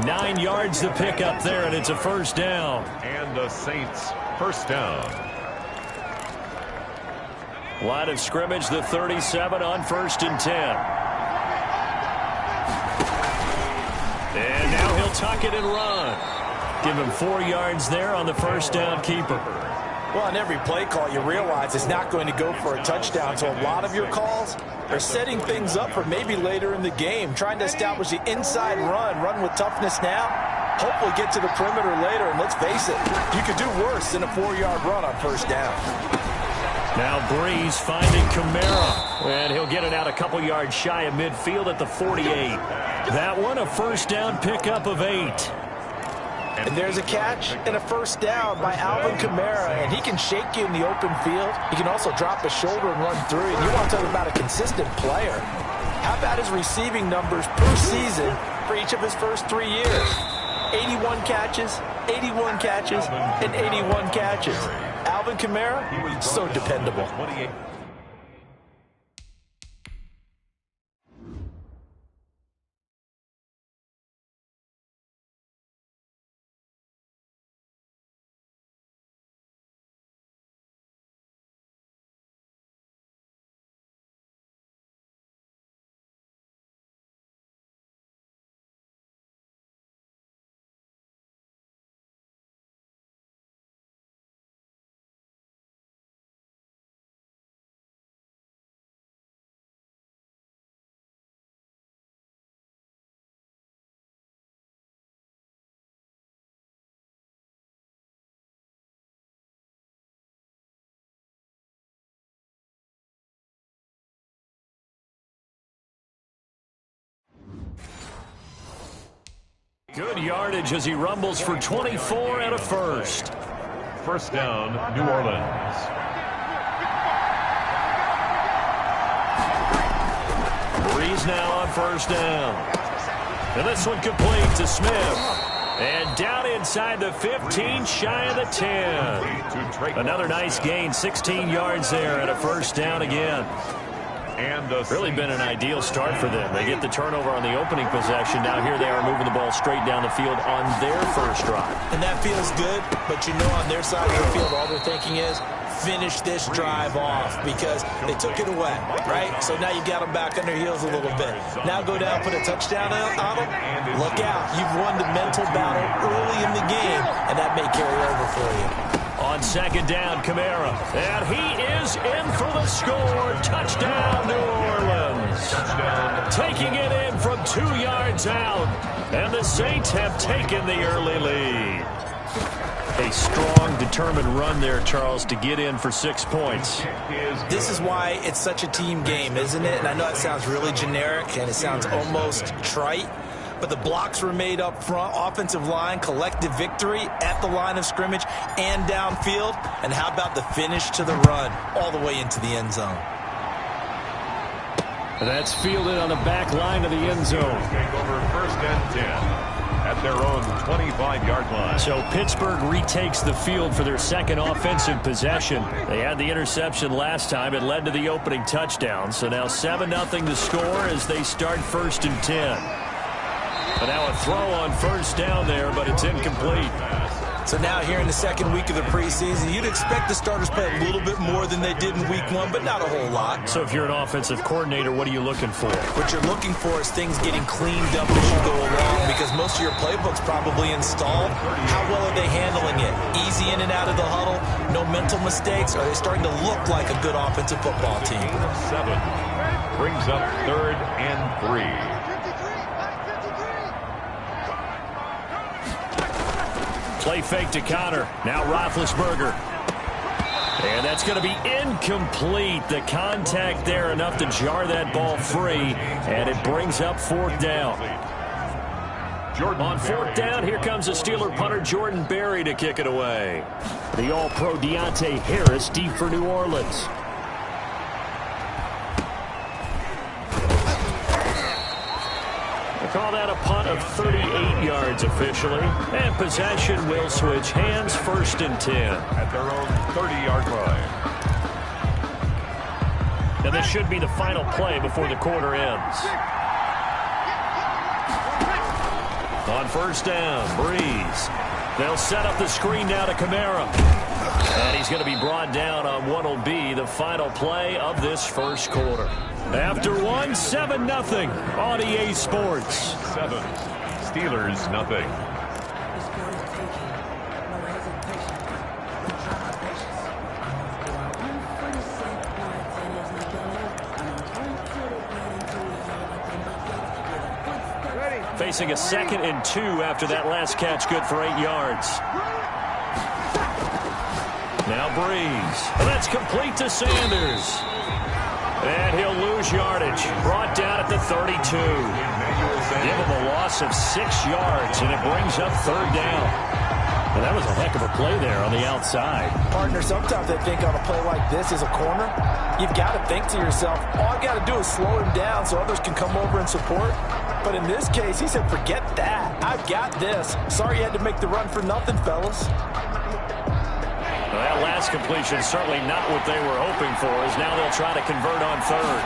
9 yards to pick up there, and it's a first down. And the Saints first down. Line of scrimmage, the 37 on 1st and 10. And now he'll tuck it and run. Give him 4 yards there on the first down keeper. Well, on every play call, you realize it's not going to go for a touchdown. So a lot of your calls are setting things up for maybe later in the game, trying to establish the inside run with toughness now. Hopefully get to the perimeter later, and let's face it, you could do worse than a 4-yard run on first down. Now Brees finding Kamara, and he'll get it out a couple yards shy of midfield at the 48. That one a first down pickup of 8. And there's a catch and a first down by Alvin Kamara, and he can shake you in the open field. He can also drop a shoulder and run through. And you want to talk about a consistent player. How about his receiving numbers per season for each of his first 3 years? 81 catches, 81 catches, and 81 catches. Alvin Kamara, so dependable. Good yardage as he rumbles for 24 and a first. First down, New Orleans. Brees now on first down. And this one complete to Smith. And down inside the 15, shy of the 10. Another nice gain, 16 yards there, and a first down again. And really been an ideal start for them. They get the turnover on the opening possession. Now here they are moving the ball straight down the field on their first drive. And that feels good, but you know on their side of the field, all they're thinking is, finish this drive off because they took it away, right? So now you got them back on their heels a little bit. Now go down, put a touchdown on them. Look out. You've won the mental battle early in the game, and that may carry over for you. On second down, Kamara. And he is in for the score. Touchdown, New Orleans. Taking it in from 2 yards out. And the Saints have taken the early lead. A strong, determined run there, Charles, to get in for 6 points. This is why it's such a team game, isn't it? And I know it sounds really generic and it sounds almost trite, but the blocks were made up front, offensive line, collective victory at the line of scrimmage and downfield. And how about the finish to the run all the way into the end zone? That's fielded on the back line of the end zone. Over 1st and 10. At their own 25-yard line. So Pittsburgh retakes the field for their second offensive possession. They had the interception last time. It led to the opening touchdown. So now 7-0 the score as they start 1st and 10. And now a throw on first down there, but it's incomplete. So now here in the second week of the preseason, you'd expect the starters play a little bit more than they did in week 1, but not a whole lot. So if you're an offensive coordinator, what are you looking for? What you're looking for is things getting cleaned up as you go along, because most of your playbook's probably installed. How well are they handling it? Easy in and out of the huddle, no mental mistakes? Are they starting to look like a good offensive football team? 7 brings up 3rd and 3. Play fake to Connor. Now Roethlisberger. And that's going to be incomplete. The contact there enough to jar that ball free. And it brings up 4th down. On 4th down, here comes the Steeler punter Jordan Berry to kick it away. The All-Pro Deontay Harris deep for New Orleans. Call that a punt of 38 yards officially. And possession will switch hands 1st and 10. At their own 30-yard line. And this should be the final play before the quarter ends. On 1st down, Breeze. They'll set up the screen now to Kamara. And he's going to be brought down on what will be the final play of this first quarter. After 7-0 on EA Sports. 7. Steelers, nothing. Facing a 2nd and 2 after that last catch, good for 8 yards. Now Breeze. And that's complete to Sanders. And he'll lose yardage. Brought down at the 32. Give him a loss of 6 yards, and it brings up 3rd down. And that was a heck of a play there on the outside. Partner, sometimes I think on a play like this as a corner, you've got to think to yourself, all I got to do is slow him down so others can come over and support. But in this case, he said, forget that. I've got this. Sorry you had to make the run for nothing, fellas. Well, that last completion certainly not what they were hoping for, as now they'll try to convert on 3rd.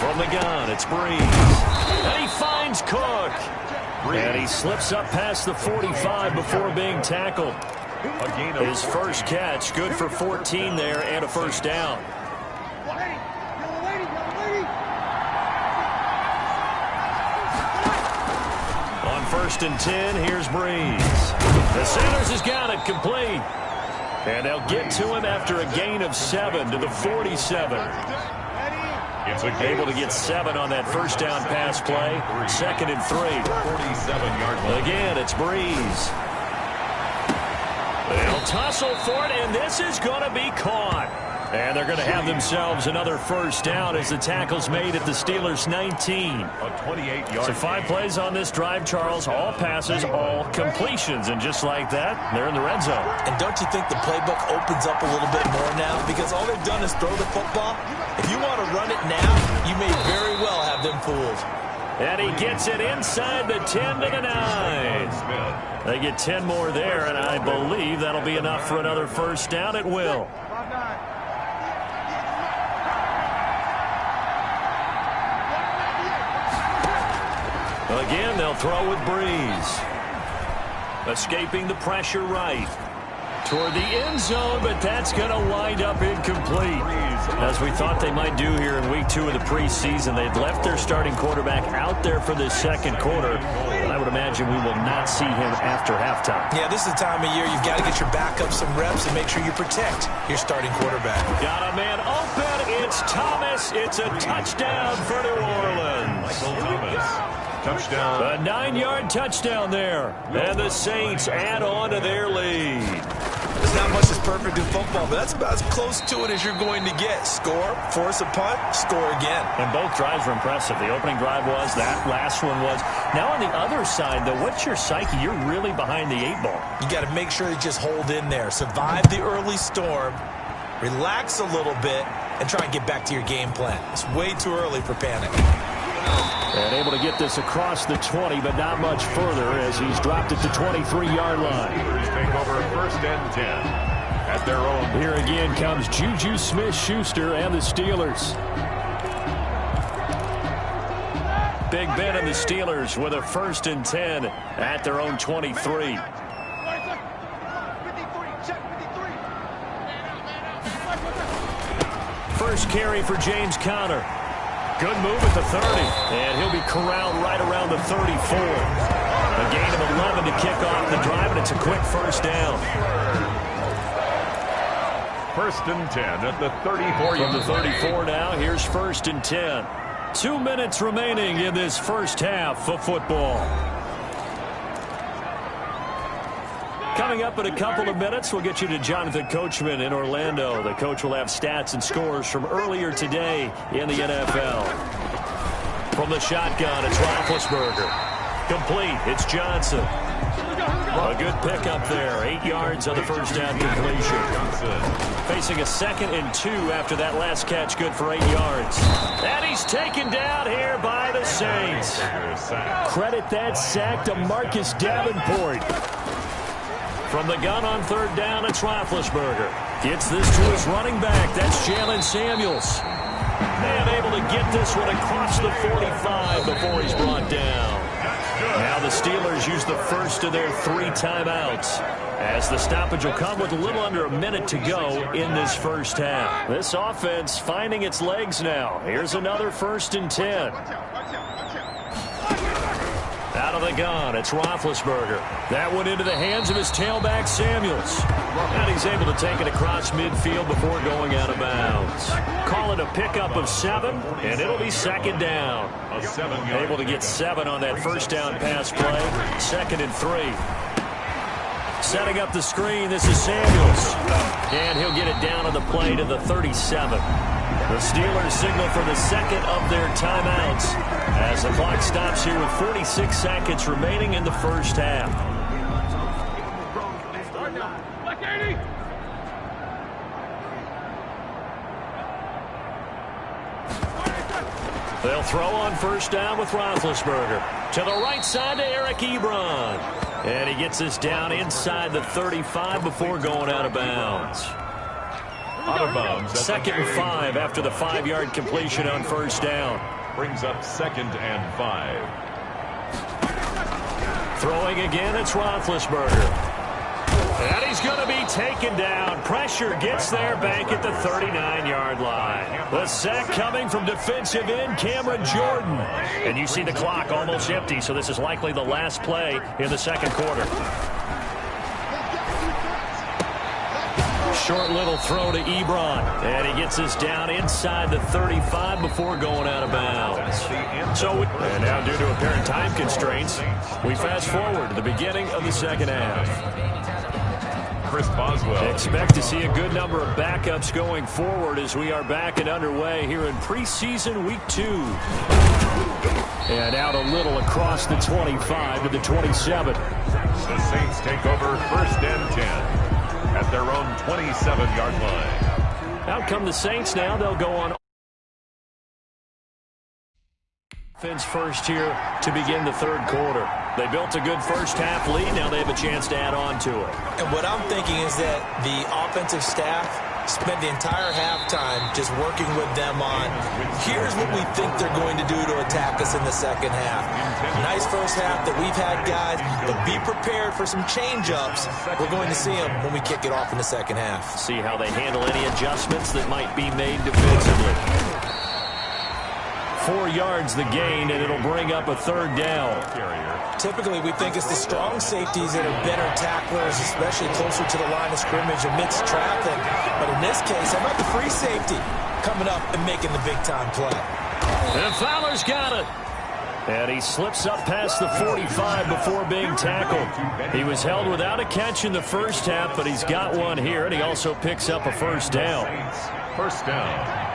From the gun, it's Breeze. And he finds Cook. And he slips up past the 45 before being tackled. His first catch, good for 14 there and a 1st down. On 1st and 10, here's Breeze. The Sanders has got it complete. And they'll get to him after a gain of 7 to the 47. It's able to get 7 on that 1st down pass play. 2nd and 3. 47-yard line. Again, it's Breeze. They'll tussle for it, and this is going to be caught. And they're going to have themselves another 1st down as the tackle's made at the Steelers' 19. A 28-yard. So 5 plays on this drive, Charles. All passes, all completions. And just like that, they're in the red zone. And don't you think the playbook opens up a little bit more now? Because all they've done is throw the football. If you want to run it now, you may very well have them fooled. And he gets it inside the 10 to the 9. They get 10 more there, and I believe that'll be enough for another 1st down. It will. Again, they'll throw with Breeze. Escaping the pressure right. Toward the end zone, but that's going to wind up incomplete. As we thought they might do here in week 2 of the preseason, they've left their starting quarterback out there for this second quarter. And I would imagine we will not see him after halftime. Yeah, this is the time of year you've got to get your backup some reps and make sure you protect your starting quarterback. Got a man open. It's Thomas. It's a touchdown for New Orleans. Michael Thomas. Touchdown. A 9-yard touchdown there. And the Saints add on to their lead. There's not much that's perfect in football, but that's about as close to it as you're going to get. Score, force a punt, score again. And both drives were impressive. The opening drive was, that last one was. Now on the other side, though, what's your psyche? You're really behind the 8 ball. You got to make sure you just hold in there. Survive the early storm, relax a little bit, and try and get back to your game plan. It's way too early for panic. And able to get this across the 20, but not much further as he's dropped it to 23-yard line. Steelers take over 1st and 10 at their own. Here again comes Juju Smith-Schuster and the Steelers. Big Ben and the Steelers with a 1st and 10 at their own 23. First carry for James Conner. Good move at the 30, and he'll be corralled right around the 34. A gain of 11 to kick off the drive, and it's a quick 1st down. 1st and 10 at the 34. From the 34 now, here's 1st and 10. 2 minutes remaining in this first half of football. Coming up in a couple of minutes, we'll get you to Jonathan Coachman in Orlando. The coach will have stats and scores from earlier today in the NFL. From the shotgun, it's Roethlisberger. Complete, it's Johnson. A good pickup there, 8 yards on the 1st down completion. Facing a 2nd and 2 after that last catch, good for 8 yards. And he's taken down here by the Saints. Credit that sack to Marcus Davenport. From the gun on 3rd down, it's Roethlisberger. Gets this to his running back. That's Jalen Samuels. And able to get this one across the 45 before he's brought down. Now the Steelers use the first of their 3 timeouts, as the stoppage will come with a little under a minute to go in this first half. This offense finding its legs now. Here's another 1st and 10. Out of the gun, it's Roethlisberger. That went into the hands of his tailback, Samuels. And he's able to take it across midfield before going out of bounds. Call it a pickup of 7, and it'll be 2nd down. Able to get 7 on that 1st down pass play. 2nd and 3. Setting up the screen, this is Samuels. And he'll get it down on the play to the 37. The Steelers signal for the 2nd of their timeouts as the clock stops here with 46 seconds remaining in the first half. They'll throw on 1st down with Roethlisberger. To the right side to Eric Ebron. And he gets this down inside the 35 before going out of bounds. Out of bounds. 2nd and 5 after the 5-yard completion on 1st down. Brings up 2nd and 5. Throwing again, it's Roethlisberger. And he's going to be taken down. Pressure gets there back at the 39-yard line. The sack coming from defensive end Cameron Jordan. And you see the clock almost empty, so this is likely the last play in the 2nd quarter. Short little throw to Ebron. And he gets this down inside the 35 before going out of bounds. And now due to apparent time constraints, we fast forward to the beginning of the 2nd half. Chris Boswell. Expect to see a good number of backups going forward as we are back and underway here in preseason week 2. And out a little across the 25 to the 27. The Saints take over 1st and 10. At their own 27-yard line. Out come the Saints now. They'll go on offense first here to begin the 3rd quarter. They built a good first half lead. Now they have a chance to add on to it. And what I'm thinking is that the offensive staff Spent the entire halftime just working with them on, here's what we think they're going to do to attack us in the second half. Nice first half that we've had, guys, but be prepared for some change-ups. We're going to see them when we kick it off in the second half. See how they handle any adjustments that might be made defensively. 4 yards the gain, and it'll bring up a third down. Typically, we think it's the strong safeties that are better tacklers, especially closer to the line of scrimmage amidst traffic. But in this case, how about the free safety coming up and making the big-time play? And Fowler's got it. And he slips up past the 45 before being tackled. He was held without a catch in the first half, but he's got one here, and he also picks up a first down. First down.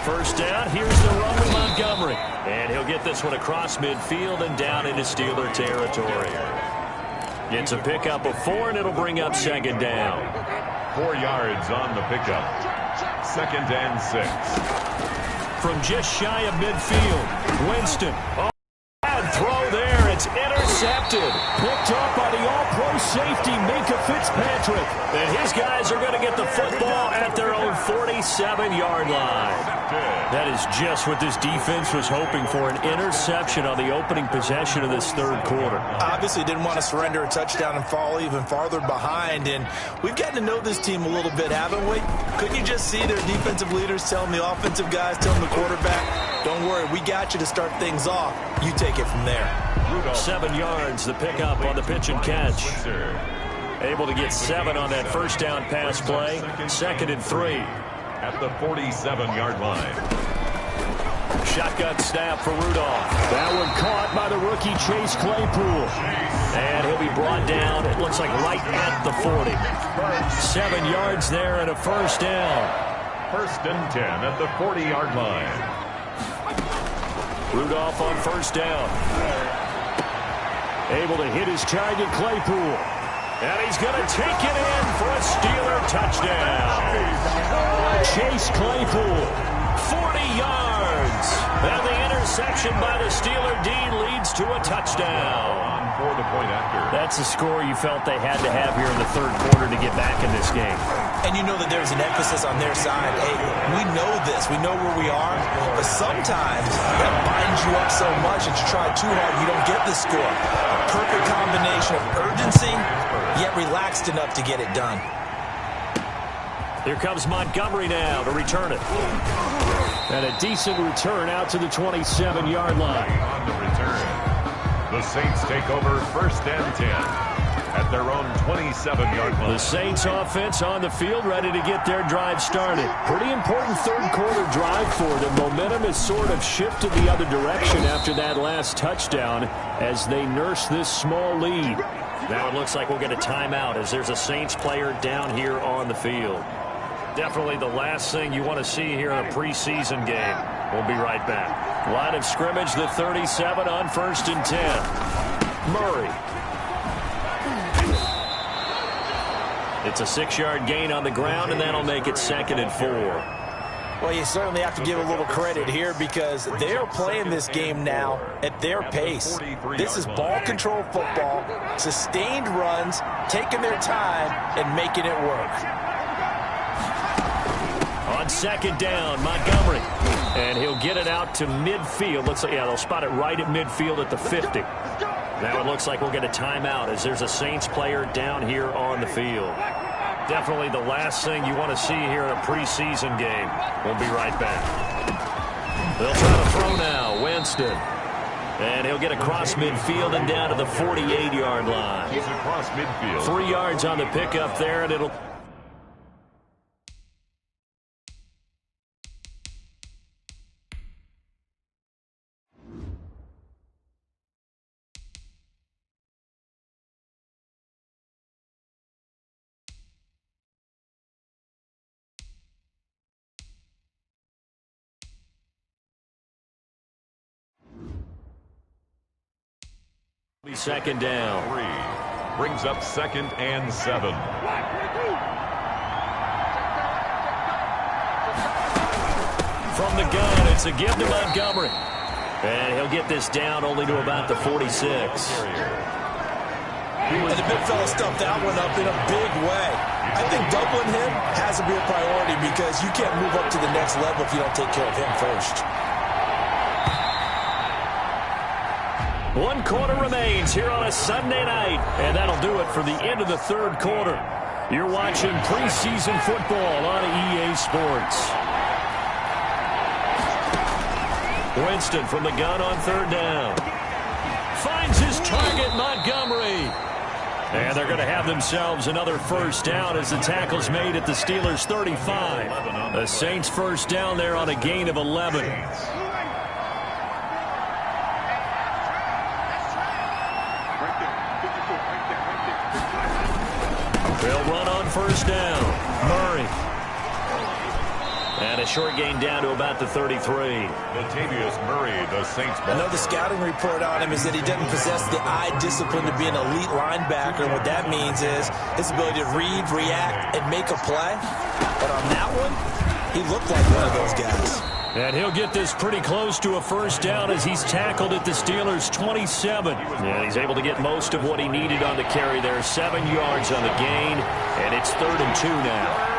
First down, here's the run with Montgomery. And he'll get this one across midfield and down into Steeler territory. Gets a pickup of 4, and it'll bring up second down. 4 yards on the pickup. 2nd and 6. From just shy of midfield, Winston. Oh, bad throw there. It's intercepted. Picked up by the all-pro safety, Minka Fitzpatrick. And his guys are going to get the football at their own 47-yard line. That is just what this defense was hoping for, an interception on the opening possession of this third quarter. Obviously didn't want to surrender a touchdown and fall even farther behind, and we've gotten to know this team a little bit, haven't we? Couldn't you just see their defensive leaders telling the offensive guys, telling the quarterback, don't worry, we got you to start things off. You take it from there. 7 yards, the pickup on the pitch and catch. Able to get 7 on that first down pass play. 2nd and 3. At the 47-yard line. Shotgun snap for Rudolph. That one caught by the rookie Chase Claypool. And he'll be brought down, it looks like right at the 40. 7 yards there and a first down. 1st and 10 at the 40-yard line. Rudolph on first down. Able to hit his target, Claypool. And he's going to take it in for a Steeler touchdown. Chase Claypool, 40 yards. And the interception by the Steeler D leads to a touchdown. For the point after. That's a score you felt they had to have here in the third quarter to get back in this game. And you know that there's an emphasis on their side. Hey, we know this. We know where we are. But sometimes that binds you up so much that you try too hard, you don't get the score. A perfect combination of urgency, yet relaxed enough to get it done. Here comes Montgomery now to return it. And a decent return out to the 27-yard line. On the return. The Saints take over 1st and 10 at their own 27-yard line. The Saints offense on the field, ready to get their drive started. Pretty important third quarter drive for them. Momentum has sort of shifted the other direction after that last touchdown as they nurse this small lead. Now it looks like we'll get a timeout as there's a Saints player down here on the field. Definitely the last thing you want to see here in a preseason game. We'll be right back. Line of scrimmage, the 37 on 1st and 10. Murray. It's a 6-yard gain on the ground, and that'll make it 2nd and 4. Well, you certainly have to give a little credit here because they are playing this game now at their pace. This is ball control football, sustained runs, taking their time, and making it work. On 2nd down, Montgomery. And he'll get it out to midfield. Looks like, yeah, they'll spot it right at midfield at the 50. Now it looks like we'll get a timeout as there's a Saints player down here on the field. Definitely the last thing you want to see here in a preseason game. We'll be right back. They'll try to throw now. Winston. And he'll get across midfield and down to the 48-yard line. He's across midfield. 3 yards on the pickup there, and it'll... Second down. 3 brings up 2nd and 7. From the gun, it's a give to Montgomery. And he'll get this down only to about the 46. And the big fella stuffed that one up in a big way. I think doubling him has to be a priority because you can't move up to the next level if you don't take care of him first. 1 quarter remains here on a Sunday night, and that'll do it for the end of the third quarter. You're watching preseason football on EA Sports. Winston from the gun on third down. Finds his target, Montgomery. And they're going to have themselves another first down as the tackle's made at the Steelers' 35. The Saints first down there on a gain of 11. They'll run on first down. Murray. And a short gain down to about the 33. Latavius Murray, the Saints. I know the scouting report on him is that he doesn't possess the eye discipline to be an elite linebacker. And what that means is his ability to read, react, and make a play. But on that one, he looked like one of those guys. And he'll get this pretty close to a first down as he's tackled at the Steelers' 27. And he's able to get most of what he needed on the carry there. 7 yards on the gain, and it's 3rd and 2 now.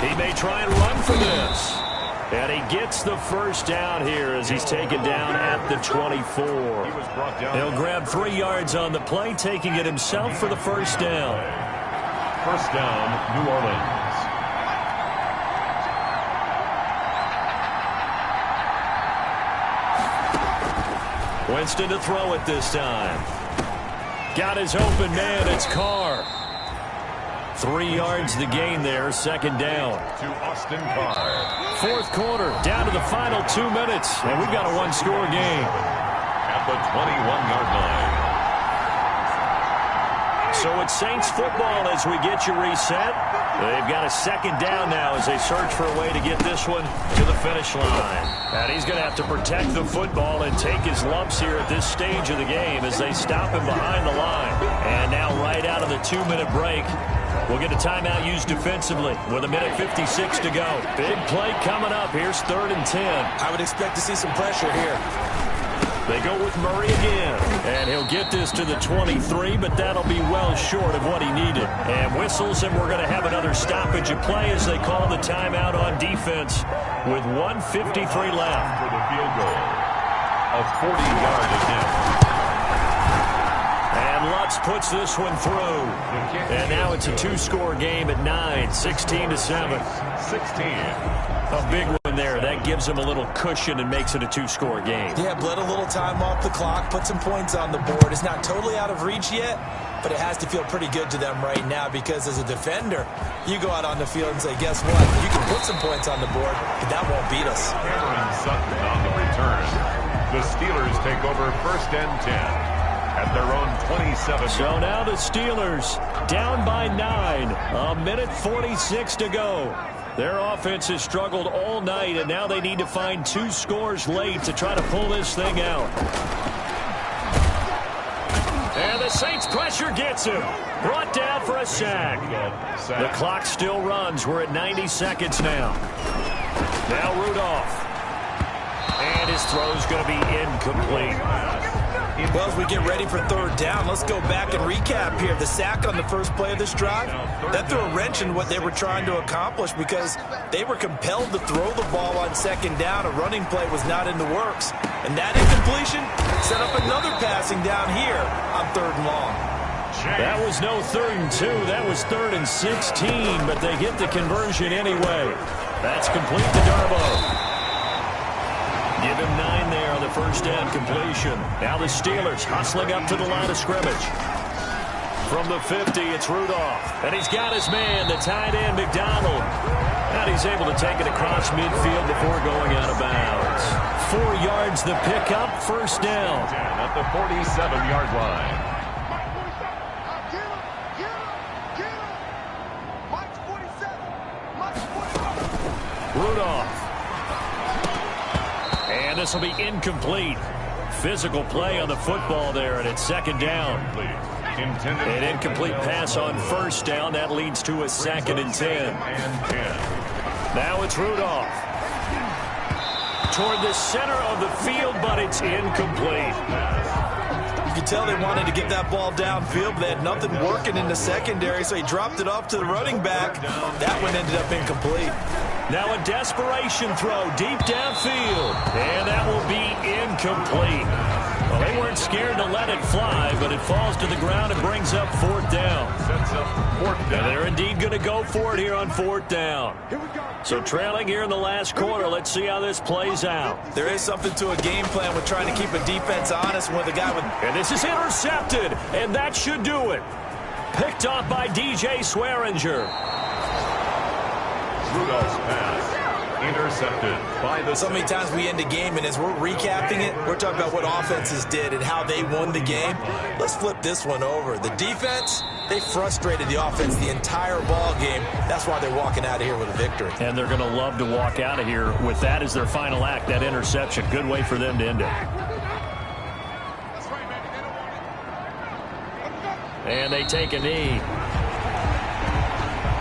He may try and run for this. And he gets the first down here as he's taken down at the 24. He'll grab 3 yards on the play, taking it himself for the first down. First down, New Orleans. Winston to throw it this time. Got his open man. It's Carr. 3 yards the gain there. Second down. To Austin Carr. Fourth quarter. Down to the final 2 minutes. And we've got a one-score game. At the 21-yard line. So it's Saints football as we get you reset. They've got a second down now as they search for a way to get this one to the finish line. And he's going to have to protect the football and take his lumps here at this stage of the game as they stop him behind the line. And now right out of the 2-minute break, we'll get a timeout used defensively with 1:56 to go. Big play coming up. Here's 3rd and 10. I would expect to see some pressure here. They go with Murray again. And he'll get this to the 23, but that'll be well short of what he needed. And whistles, and we're going to have another stoppage of play as they call the timeout on defense with 1:53 left. For the field goal. A 40-yard attempt. And Lutz puts this one through. And now it's a 2-score game at 9, 16-7. 16. A big one there. That gives them a little cushion and makes it a 2-score game. Yeah, bled a little time off the clock, put some points on the board. It's not totally out of reach yet, but it has to feel pretty good to them right now because as a defender, you go out on the field and say, guess what? You can put some points on the board, but that won't beat us. Cameron Sutton on the return. The Steelers take over 1st and 10 at their own 27. So now the Steelers down by 9. 1:46 to go. Their offense has struggled all night, and now they need to find 2 scores late to try to pull this thing out. And the Saints pressure gets him. Brought down for a sack. The clock still runs. We're at 90 seconds now. Now Rudolph. And his throw's going to be incomplete. Well, as we get ready for 3rd down, let's go back and recap here. The sack on the first play of this drive, that threw a wrench in what they were trying to accomplish because they were compelled to throw the ball on 2nd down. A running play was not in the works. And that incompletion set up another passing down here on 3rd and long. That was no 3rd and 2. That was 3rd and 16, but they get the conversion anyway. That's complete to Darboh. Give him 9 there on the first down completion. Now the Steelers hustling up to the line of scrimmage. From the 50, it's Rudolph. And he's got his man, the tight end, McDonald. And he's able to take it across midfield before going out of bounds. 4 yards the pickup, first down. At the 47-yard line. Rudolph. And this will be incomplete. Physical play on the football there, and it's 2nd down. An incomplete pass on first down. That leads to a 2nd and 10. Now it's Rudolph. Toward the center of the field, but it's incomplete. could tell they wanted to get that ball downfield, but they had nothing working in the secondary, so he dropped it off to the running back. That one ended up incomplete. Now a desperation throw deep downfield, and that will be incomplete. Well, they weren't scared to let it fly, but it falls to the ground and brings up 4th down. And they're indeed going to go for it here on 4th down. So trailing here in the last quarter, let's see how this plays out. There is something to a game plan with trying to keep a defense honest with a guy with... And this is intercepted, and that should do it. Picked off by DJ Swearinger. Rudolph's pass intercepted by the... So many times we end a game, and as we're recapping it, we're talking about what offenses did and how they won the game. Let's flip this one over. The defense, they frustrated the offense the entire ball game. That's why they're walking out of here with a victory. And they're going to love to walk out of here with that as their final act, that interception. Good way for them to end it. And they take a knee.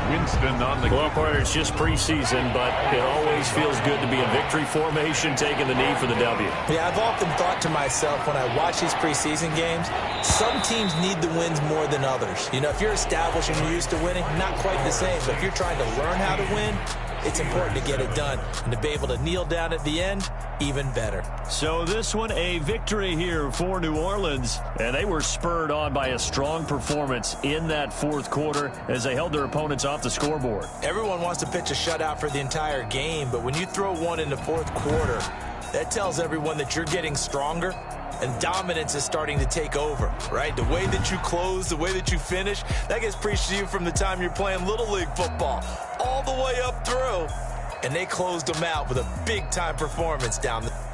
Winston on the... Well, partner, it's just preseason, but it always feels good to be in victory formation, taking the knee for the W. Yeah, I've often thought to myself when I watch these preseason games, some teams need the wins more than others. You know, if you're established and you're used to winning, not quite the same. But if you're trying to learn how to win, it's important to get it done. And to be able to kneel down at the end, even better. So this one, a victory here for New Orleans. And they were spurred on by a strong performance in that 4th quarter as they held their opponents off the scoreboard. Everyone wants to pitch a shutout for the entire game, but when you throw one in the 4th quarter, that tells everyone that you're getting stronger and dominance is starting to take over, right? The way that you close, the way that you finish, that gets preached to you from the time you're playing Little League football all the way up through. And they closed them out with a big-time performance down the...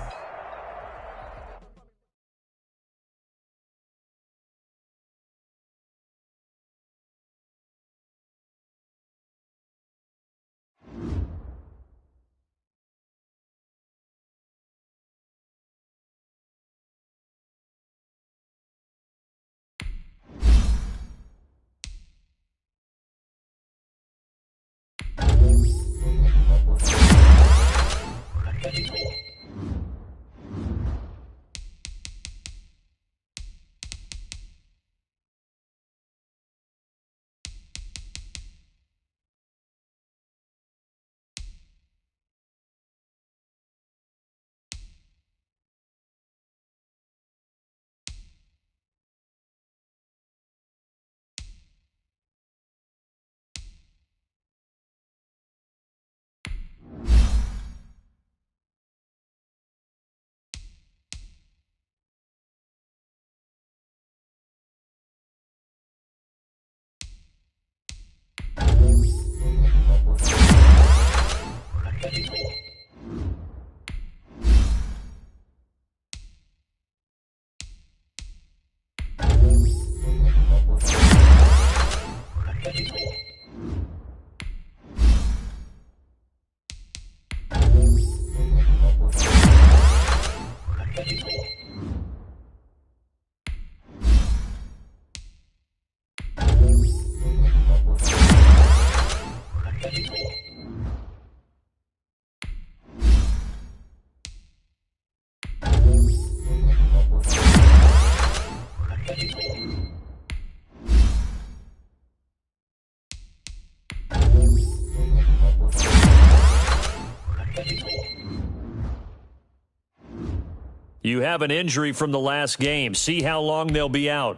You have an injury from the last game. See how long they'll be out.